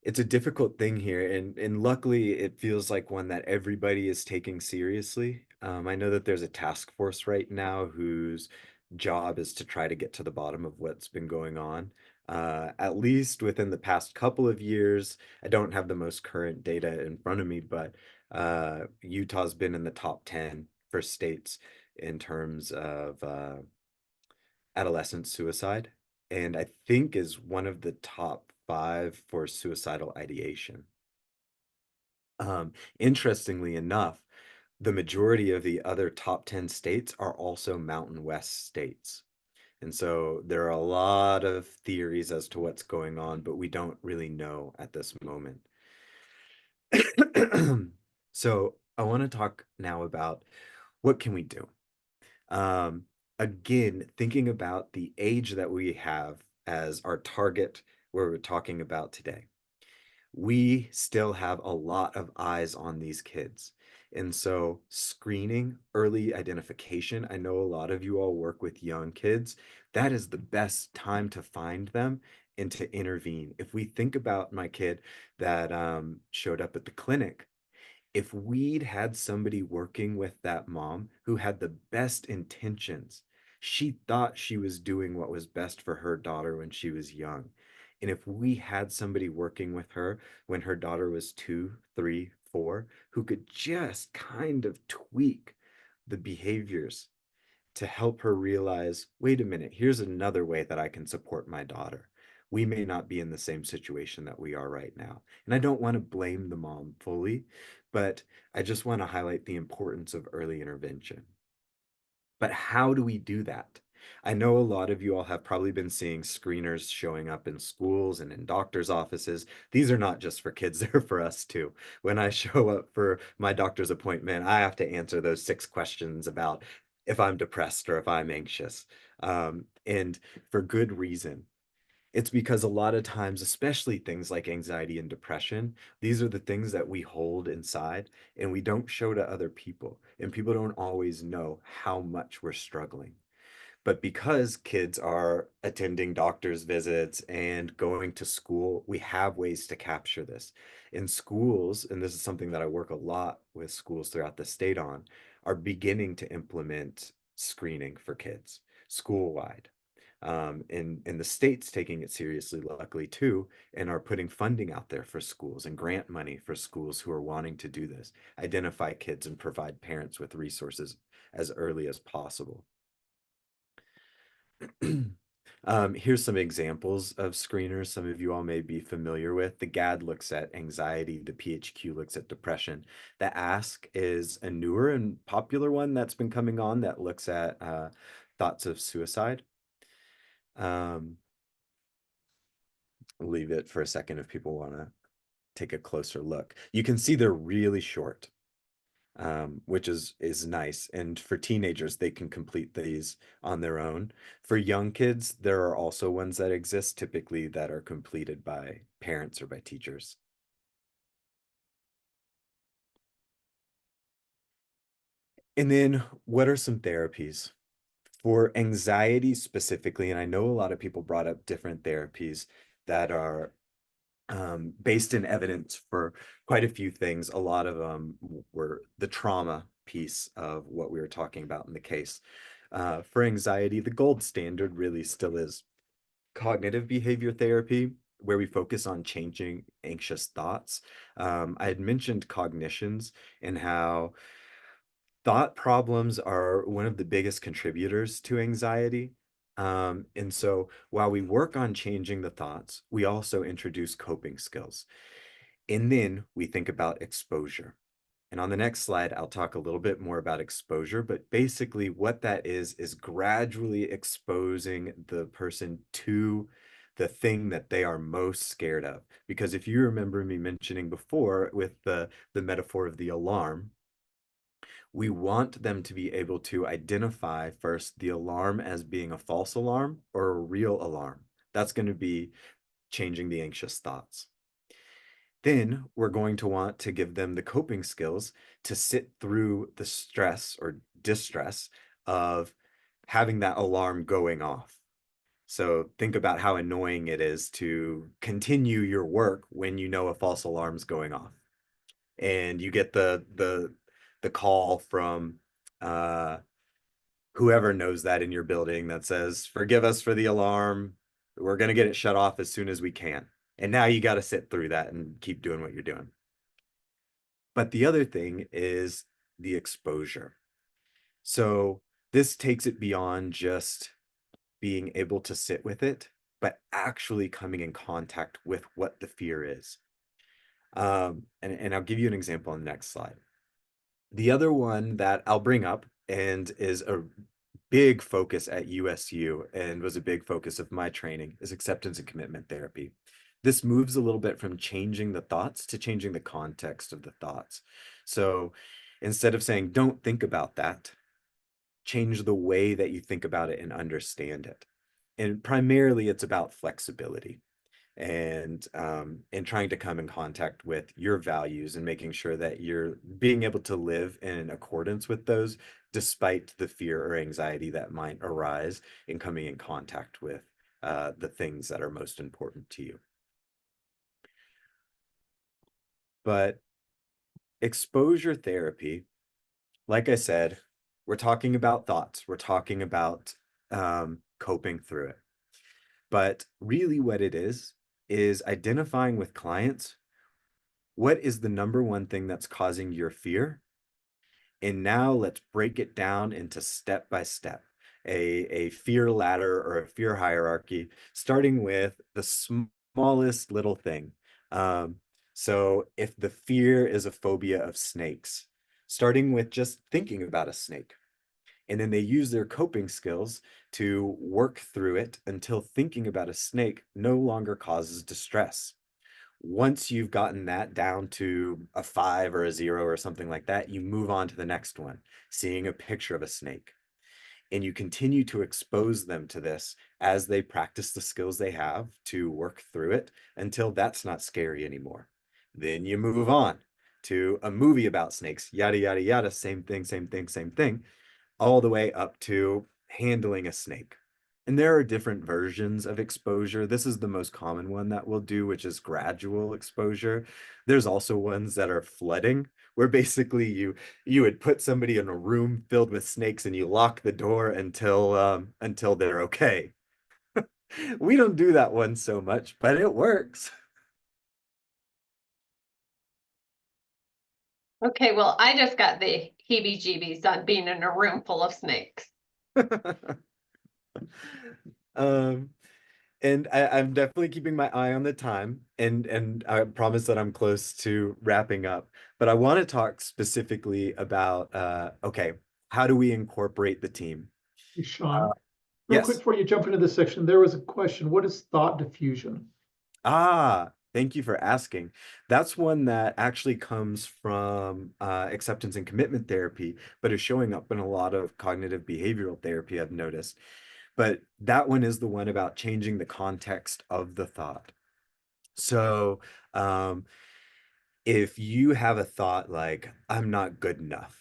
it's a difficult thing here, and luckily it feels like one that everybody is taking seriously. I know that there's a task force right now whose job is to try to get to the bottom of what's been going on. At least within the past couple of years, I don't have the most current data in front of me, but Utah's been in the top 10 for states in terms of adolescent suicide, and I think is one of the top 5 for suicidal ideation. Interestingly enough, the majority of the other top 10 states are also Mountain West states. And so there are a lot of theories as to what's going on, but we don't really know at this moment. So I want to talk now about what can we do? Um, Again, thinking about the age that we have as our target, where we're talking about today, we still have a lot of eyes on these kids. And so, screening, early identification, I know a lot of you all work with young kids. That is the best time to find them and to intervene. If we think about my kid that showed up at the clinic, if we'd had somebody working with that mom who had the best intentions, she thought she was doing what was best for her daughter when she was young. And if we had somebody working with her when her daughter was 2, 3, 4, who could just kind of tweak the behaviors to help her realize, wait a minute, here's another way that I can support my daughter. We may not be in the same situation that we are right now. And I don't want to blame the mom fully, but I just want to highlight the importance of early intervention. But how do we do that? I know a lot of you all have probably been seeing screeners showing up in schools and in doctors' offices. These are not just for kids, they're for us too. When I show up for my doctor's appointment, I have to answer those 6 questions about if I'm depressed or if I'm anxious. And for good reason. It's because a lot of times, especially things like anxiety and depression, these are the things that we hold inside and we don't show to other people. And people don't always know how much we're struggling. But because kids are attending doctor's visits and going to school, we have ways to capture this. In schools, and this is something that I work a lot with schools throughout the state on, are beginning to implement screening for kids school-wide. And the state's taking it seriously, luckily, too, and are putting funding out there for schools and grant money for schools who are wanting to do this, identify kids and provide parents with resources as early as possible. Here's some examples of screeners some of you all may be familiar with. The GAD looks at anxiety, the PHQ looks at depression. The ASK is a newer and popular one that's been coming on that looks at thoughts of suicide. Um, I'll leave it for a second if people want to take a closer look. You can see they're really short. Which is nice. And for teenagers, they can complete these on their own. For young kids, there are also ones that exist, typically that are completed by parents or by teachers. And then what are some therapies? For anxiety specifically, and I know a lot of people brought up different therapies that are based in evidence for quite a few things. A lot of them were the trauma piece of what we were talking about in the case. For anxiety, the gold standard really still is cognitive behavior therapy, where we focus on changing anxious thoughts. I had mentioned cognitions and how thought problems are one of the biggest contributors to anxiety. And so while we work on changing the thoughts, we also introduce coping skills. And then we think about exposure. And on the next slide, I'll talk a little bit more about exposure, but basically what that is gradually exposing the person to the thing that they are most scared of. Because if you remember me mentioning before with the metaphor of the alarm, we want them to be able to identify first the alarm as being a false alarm or a real alarm. That's going to be changing the anxious thoughts. Then we're going to want to give them the coping skills to sit through the stress or distress of having that alarm going off. So think about how annoying it is to continue your work when you know a false alarm's going off. And you get the call from uh, whoever knows that in your building that says, "Forgive us for the alarm. We're going to get it shut off as soon as we can." And now you got to sit through that and keep doing what you're doing. But the other thing is the exposure. So this takes it beyond just being able to sit with it, but actually coming in contact with what the fear is. And I'll give you an example on the next slide. The other one that I'll bring up and is a big focus at USU and was a big focus of my training is acceptance and commitment therapy. This moves a little bit from changing the thoughts to changing the context of the thoughts. So instead of saying, don't think about that, change the way that you think about it and understand it. And primarily it's about flexibility and trying to come in contact with your values and making sure that you're being able to live in accordance with those despite the fear or anxiety that might arise in coming in contact with the things that are most important to you. But exposure therapy, like I said, we're talking about thoughts, we're talking about coping through it. But really what it is identifying with clients what is the number one thing that's causing your fear? And now let's break it down into step by step, a fear ladder or a fear hierarchy, starting with the smallest little thing. So if the fear is a phobia of snakes, starting with just thinking about a snake. And then they use their coping skills to work through it until thinking about a snake no longer causes distress. Once you've gotten that down to a 5 or a 0 or something like that, you move on to the next one, seeing a picture of a snake. And you continue to expose them to this as they practice the skills they have to work through it until that's not scary anymore. Then you move on to a movie about snakes, yada, yada, yada, same thing, same thing, same thing, all the way up to handling a snake. And there are different versions of exposure. This is the most common one that we'll do, which is gradual exposure. There's also ones that are flooding, where basically you would put somebody in a room filled with snakes and you lock the door until they're okay. We don't do that one so much, but it works. Okay, well, I just got the heebie-jeebies on being in a room full of snakes. um And I'm definitely keeping my eye on the time, and I promise that I'm close to wrapping up. But I want to talk specifically about okay, how do we incorporate the team? Hey, Sean, real quick Yes. before you jump into this section, there was a question. What is thought diffusion? Thank you for asking. That's one that actually comes from acceptance and commitment therapy, but is showing up in a lot of cognitive behavioral therapy, I've noticed. But that one is the one about changing the context of the thought. So, if you have a thought like, I'm not good enough,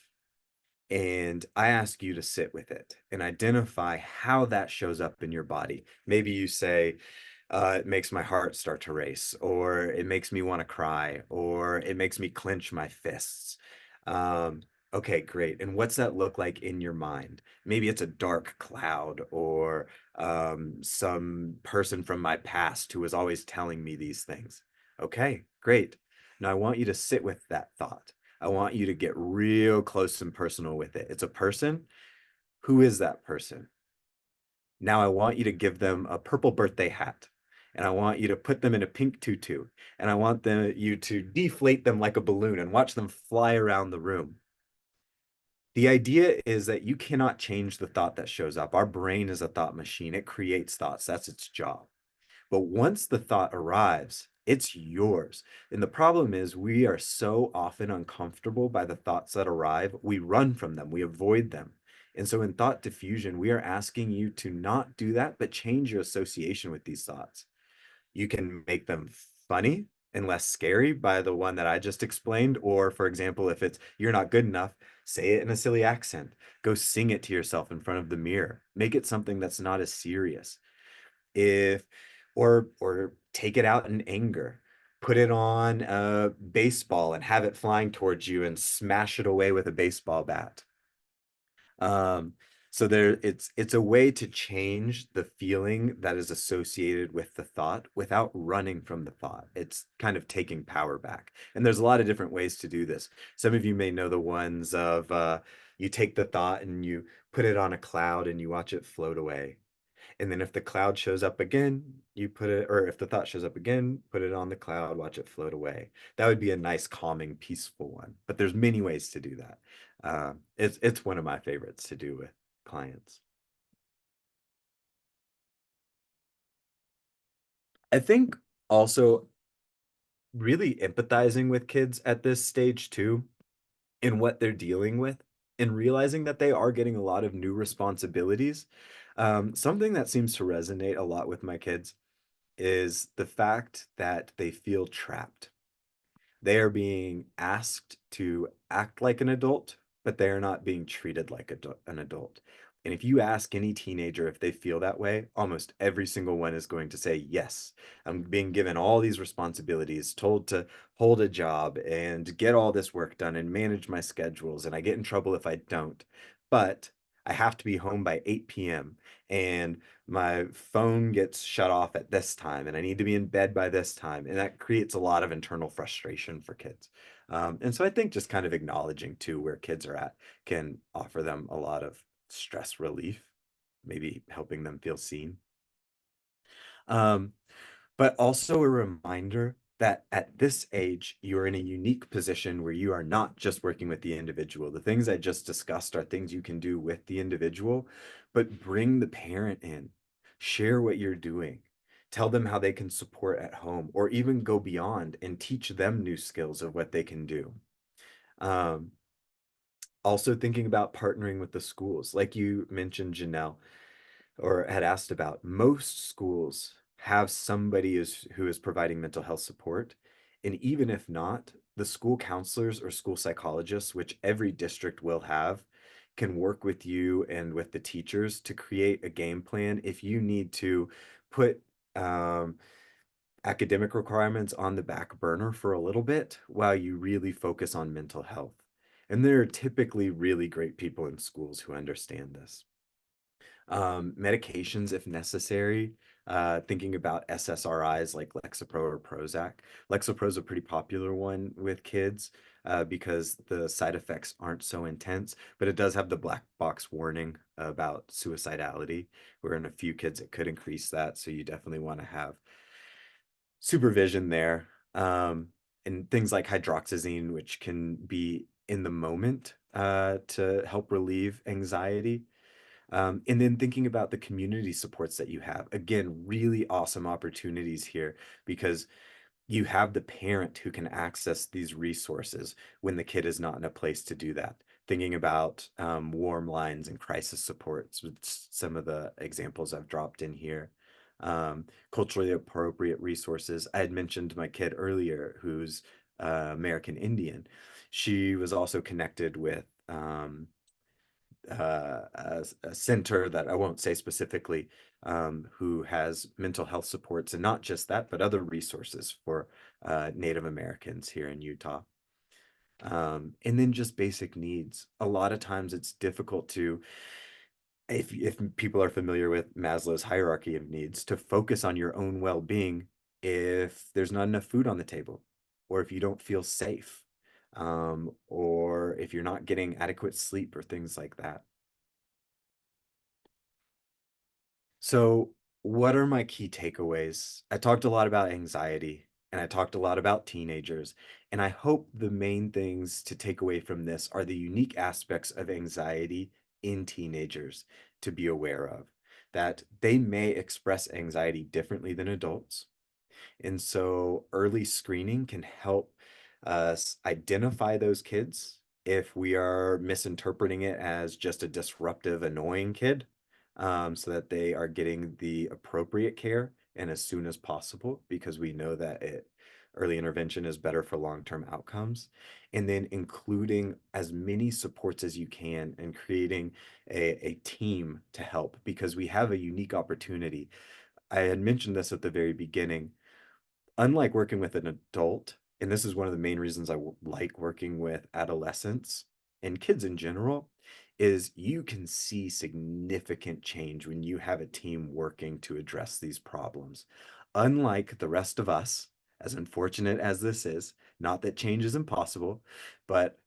and I ask you to sit with it and identify how that shows up in your body. Maybe you say, it makes my heart start to race, or it makes me want to cry, or it makes me clench my fists. Okay, great. And what's that look like in your mind? Maybe it's a dark cloud or some person from my past who was always telling me these things. Okay, great. Now I want you to sit with that thought. I want you to get real close and personal with it. It's a person. Who is that person? Now I want you to give them a purple birthday hat. And I want you to put them in a pink tutu. And I want you to deflate them like a balloon and watch them fly around the room. The idea is that you cannot change the thought that shows up. Our brain is a thought machine. It creates thoughts. That's its job. But once the thought arrives, it's yours. And the problem is we are so often uncomfortable by the thoughts that arrive, we run from them, we avoid them. And so in thought diffusion, we are asking you to not do that, but change your association with these thoughts. You can make them funny and less scary by the one that I just explained. Or, for example, if it's you're not good enough, say it in a silly accent. Go sing it to yourself in front of the mirror. Make it something that's not as serious. If or take it out in anger. Put it on a baseball and have it flying towards you and smash it away with a baseball bat. Um, so it's a way to change the feeling that is associated with the thought without running from the thought. It's kind of taking power back. And there's a lot of different ways to do this. Some of you may know the ones of you take the thought and you put it on a cloud and you watch it float away. And then if the cloud shows up again, you put it, or if the thought shows up again, put it on the cloud, watch it float away. That would be a nice, calming, peaceful one. But there's many ways to do that. It's one of my favorites to do with clients. I think also really empathizing with kids at this stage too, in what they're dealing with, and realizing that they are getting a lot of new responsibilities. Something that seems to resonate a lot with my kids is the fact that they feel trapped. They are being asked to act like an adult, but they are not being treated like an adult. And if you ask any teenager if they feel that way, almost every single one is going to say, yes, I'm being given all these responsibilities, told to hold a job and get all this work done and manage my schedules. And I get in trouble if I don't. But I have to be home by 8 p.m. and my phone gets shut off at this time and I need to be in bed by this time. And that creates a lot of internal frustration for kids. And so I think just kind of acknowledging too where kids are at can offer them a lot of stress relief, maybe helping them feel seen. Um, but also a reminder that at this age, you are in a unique position where you are not just working with the individual. The things I just discussed are things you can do with the individual, but bring the parent in, share what you're doing, tell them how they can support at home, or even go beyond and teach them new skills of what they can do. Um, Also thinking about partnering with the schools, like you mentioned, Janelle, or had asked about, most schools have somebody who is providing mental health support. And even if not, the school counselors or school psychologists, which every district will have, can work with you and with the teachers to create a game plan if you need to put academic requirements on the back burner for a little bit while you really focus on mental health. And there are typically really great people in schools who understand this. Medications if necessary. Thinking about SSRIs like Lexapro or Prozac. Lexapro is a pretty popular one with kids because the side effects aren't so intense, but it does have the black box warning about suicidality, where in a few kids it could increase that. So you definitely want to have supervision there. And things like hydroxyzine, which can be in the moment to help relieve anxiety. And then thinking about the community supports that you have. Again, really awesome opportunities here because you have the parent who can access these resources when the kid is not in a place to do that. Thinking about warm lines and crisis supports with some of the examples I've dropped in here. Culturally appropriate resources. I had mentioned my kid earlier who's American Indian. She was also connected with a center that I won't say specifically, who has mental health supports and not just that, but other resources for Native Americans here in Utah. And then just basic needs. A lot of times it's difficult to, if people are familiar with Maslow's hierarchy of needs, to focus on your own well-being if there's not enough food on the table, or if you don't feel safe, or if you're not getting adequate sleep or things like that. So, what are my key takeaways? I talked a lot about anxiety and I talked a lot about teenagers. And I hope the main things to take away from this are the unique aspects of anxiety in teenagers to be aware of, that they may express anxiety differently than adults. And so early screening can help us identify those kids if we are misinterpreting it as just a disruptive, annoying kid, so that they are getting the appropriate care and as soon as possible, because we know that early intervention is better for long-term outcomes. And then including as many supports as you can and creating a team to help, because we have a unique opportunity. I had mentioned this at the very beginning. Unlike working with an adult, and this is one of the main reasons I like working with adolescents and kids in general, is you can see significant change when you have a team working to address these problems. Unlike the rest of us, as unfortunate as this is, not that change is impossible, but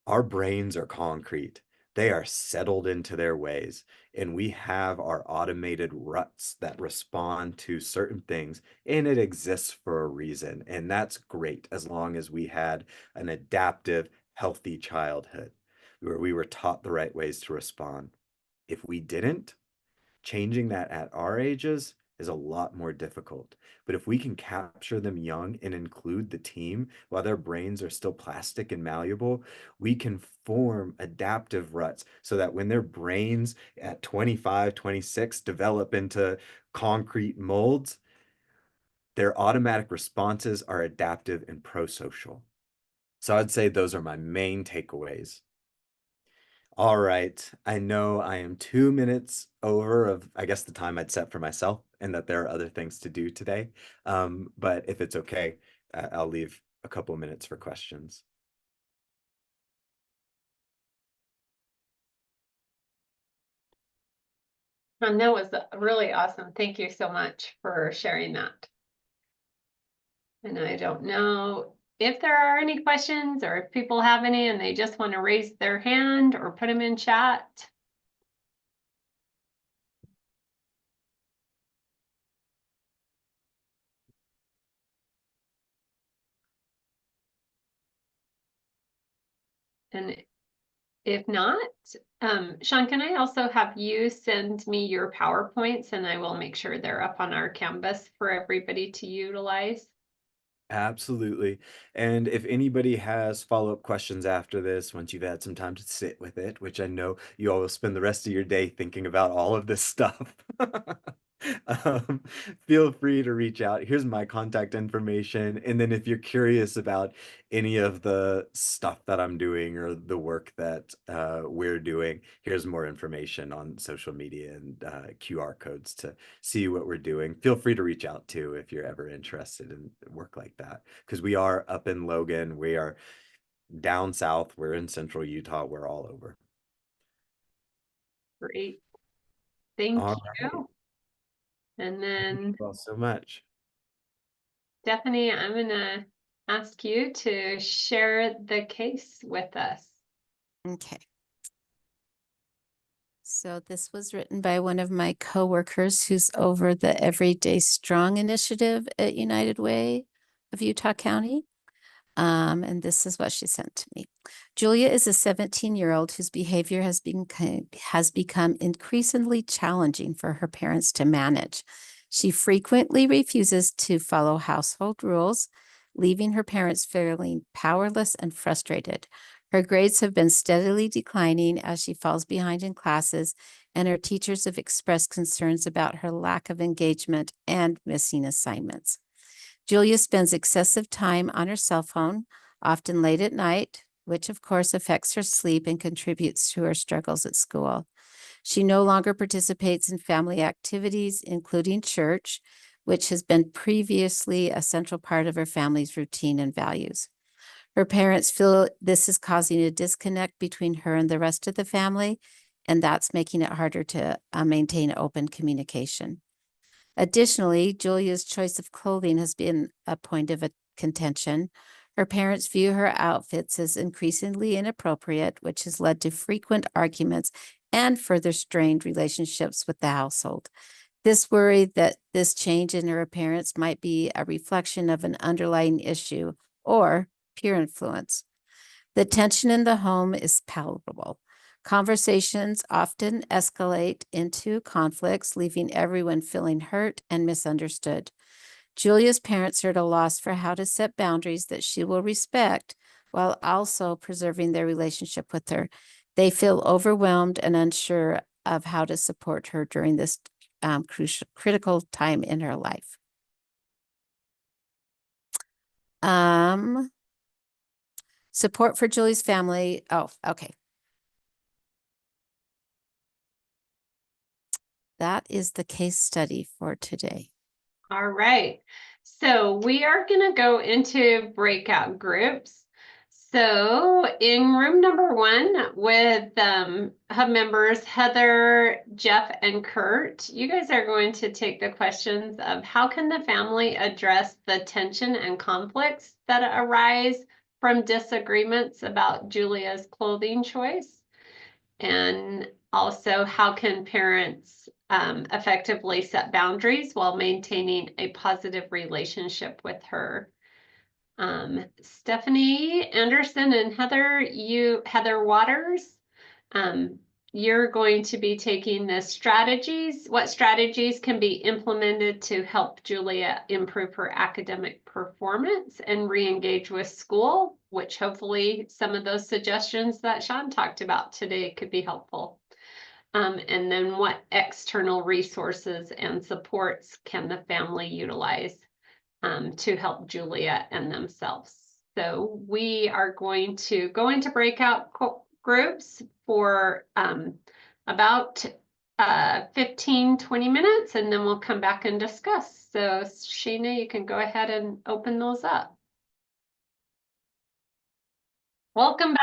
our brains are concrete. They are settled into their ways, and we have our automated ruts that respond to certain things, and it exists for a reason. And that's great as long as we had an adaptive, healthy childhood where we were taught the right ways to respond. If we didn't, changing that at our ages is a lot more difficult. But if we can capture them young and include the team while their brains are still plastic and malleable, we can form adaptive ruts so that when their brains at 25, 26 develop into concrete molds, their automatic responses are adaptive and pro-social. So I'd say those are my main takeaways. All right. I know I am 2 minutes over of, I guess, the time I'd set for myself, and that there are other things to do today. But if it's okay, I'll leave a couple of minutes for questions. And that was really awesome. Thank you so much for sharing that. And I don't know if there are any questions or if people have any and they just want to raise their hand or put them in chat. And if not, Sean, can I also have you send me your PowerPoints and I will make sure they're up on our Canvas for everybody to utilize? Absolutely. And if anybody has follow-up questions after this, once you've had some time to sit with it, which I know you all will spend the rest of your day thinking about all of this stuff, um, feel free to reach out. Here's my contact information. And then if you're curious about any of the stuff that I'm doing or the work that we're doing, here's more information on social media and QR codes to see what we're doing. Feel free to reach out too if you're ever interested in work like that, because we are up in Logan, we are down south, we're in central Utah, we're all over. Great. Thank All you. right. And Thank then you all so much. Stephanie, I'm gonna ask you to share the case with us. Okay. So this was written by one of my coworkers who's over the Everyday Strong initiative at United Way of Utah County. And this is what she sent to me. Julia is a 17-year-old whose behavior has become increasingly challenging for her parents to manage. She frequently refuses to follow household rules, leaving her parents feeling powerless and frustrated. Her grades have been steadily declining as she falls behind in classes, and her teachers have expressed concerns about her lack of engagement and missing assignments. Julia spends excessive time on her cell phone, often late at night, which of course affects her sleep and contributes to her struggles at school. She no longer participates in family activities, including church, which has been previously a central part of her family's routine and values. Her parents feel this is causing a disconnect between her and the rest of the family, and that's making it harder to maintain open communication. Additionally, Julia's choice of clothing has been a point of contention. Her parents view her outfits as increasingly inappropriate, which has led to frequent arguments and further strained relationships with the household. This worry that this change in her appearance might be a reflection of an underlying issue or peer influence. The tension in the home is palpable. Conversations often escalate into conflicts, leaving everyone feeling hurt and misunderstood. Julia's parents are at a loss for how to set boundaries that she will respect while also preserving their relationship with her. They feel overwhelmed and unsure of how to support her during this critical time in her life. Support for Julie's family. Oh, okay. That is the case study for today. All right. So we are going to go into breakout groups. So in room number 1 with hub members Heather, Jeff, and Kurt, you guys are going to take the questions of how can the family address the tension and conflicts that arise from disagreements about Julia's clothing choice, and also how can parents effectively set boundaries while maintaining a positive relationship with her. Stephanie Anderson and Heather Waters, you're going to be taking the strategies. What strategies can be implemented to help Julia improve her academic performance and re-engage with school, which hopefully some of those suggestions that Sean talked about today could be helpful. And then what external resources and supports can the family utilize to help Julia and themselves. So we are going to go into breakout groups for about 15-20 minutes, and then we'll come back and discuss. So Sheena, you can go ahead and open those up. Welcome back.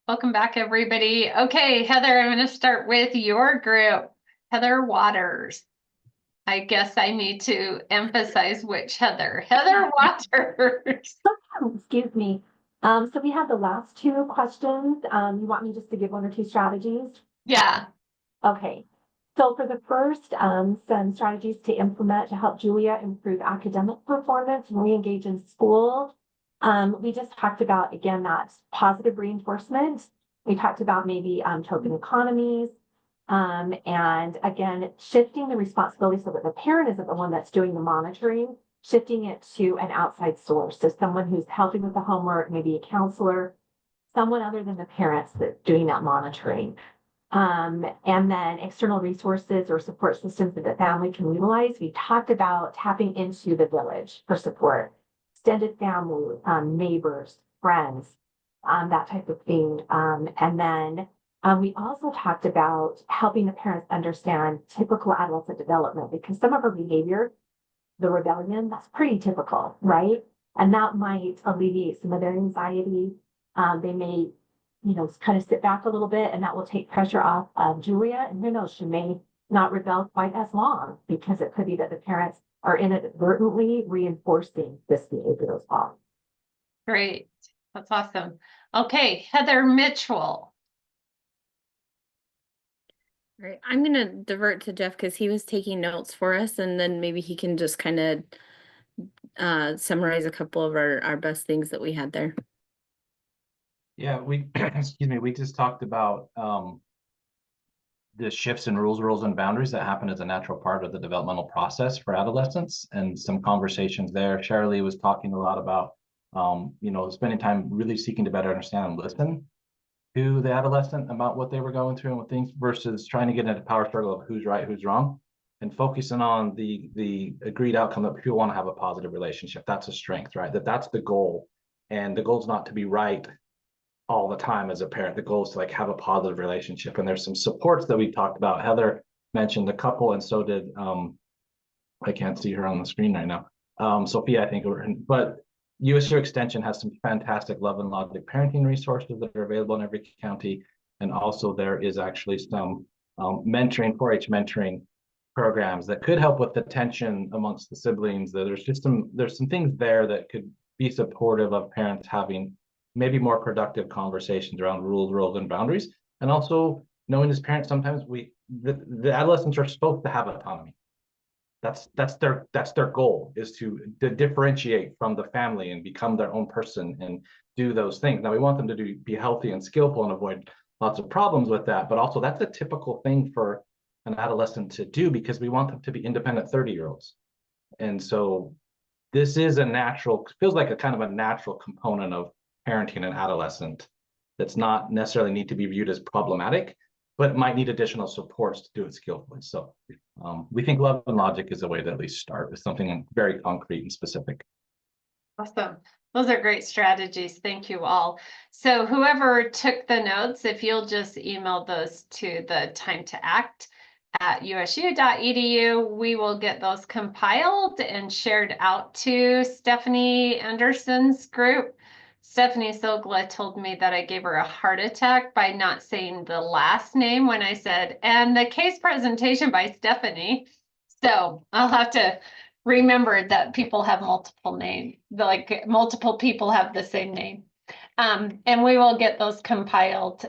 Welcome back, everybody. Okay, Heather, I'm going to start with your group. Heather Waters. I guess I need to emphasize which Heather. Heather Waters. Excuse me. So we have the last 2 questions. You want me just to give 1 or 2 strategies? Yeah. Okay. So for the first, some strategies to implement to help Julia improve academic performance and re-engage in school. We just talked about, again, that positive reinforcement. We talked about maybe token economies. And again, shifting the responsibility so that the parent isn't the one that's doing the monitoring, shifting it to an outside source. So someone who's helping with the homework, maybe a counselor, someone other than the parents that's doing that monitoring. And then external resources or support systems that the family can utilize. We talked about tapping into the village for support, extended family, neighbors, friends, that type of thing. And then we also talked about helping the parents understand typical adolescent development, because some of her behavior, the rebellion, that's pretty typical, right? And that might alleviate some of their anxiety. They may, kind of sit back a little bit, and that will take pressure off of Julia. And who knows, she may not rebel quite as long, because it could be that the parents are inadvertently reinforcing this behavior as well. Great. That's awesome. Okay, Heather Mitchell. All right, I'm gonna divert to Jeff because he was taking notes for us, and then maybe he can just kind of summarize a couple of our best things that we had there. Yeah, we excuse me, we just talked about the shifts in rules and boundaries that happen as a natural part of the developmental process for adolescents, and some conversations there. Shirley was talking a lot about spending time really seeking to better understand and listen to the adolescent about what they were going through and what things, versus trying to get into a power struggle of who's right, who's wrong, and focusing on the agreed outcome that people want to have a positive relationship. That's a strength, right? That's the goal. And the goal is not to be right all the time as a parent. The goal is to have a positive relationship. And there's some supports that we talked about. Heather mentioned a couple, and so did I can't see her on the screen right now. Sophia, I think, but USU Extension has some fantastic Love and Logic parenting resources that are available in every county. And also there is actually some mentoring, 4-H mentoring programs that could help with the tension amongst the siblings. There's some things there that could be supportive of parents having maybe more productive conversations around rules, roles, and boundaries. And also knowing as parents, sometimes the adolescents are supposed to have autonomy. That's their goal, is to differentiate from the family and become their own person and do those things. Now we want them to be healthy and skillful and avoid lots of problems with that, but also that's a typical thing for an adolescent to do, because we want them to be independent 30-year-olds. And so this is feels like a kind of a natural component of parenting an adolescent that's not necessarily need to be viewed as problematic, but might need additional supports to do it skillfully. So we think Love and Logic is a way to at least start with something very concrete and specific. Awesome. Those are great strategies. Thank you all. So whoever took the notes, if you'll just email those to the time to act at usu.edu, we will get those compiled and shared out to Stephanie Anderson's group. Stephanie Sogla told me that I gave her a heart attack by not saying the last name when I said, and the case presentation by Stephanie. So I'll have to remember that people have multiple names, like multiple people have the same name. And we will get those compiled.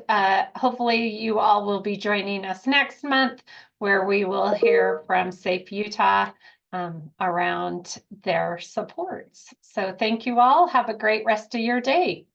Hopefully you all will be joining us next month, where we will hear from Safe Utah around their supports. So thank you all. Have a great rest of your day.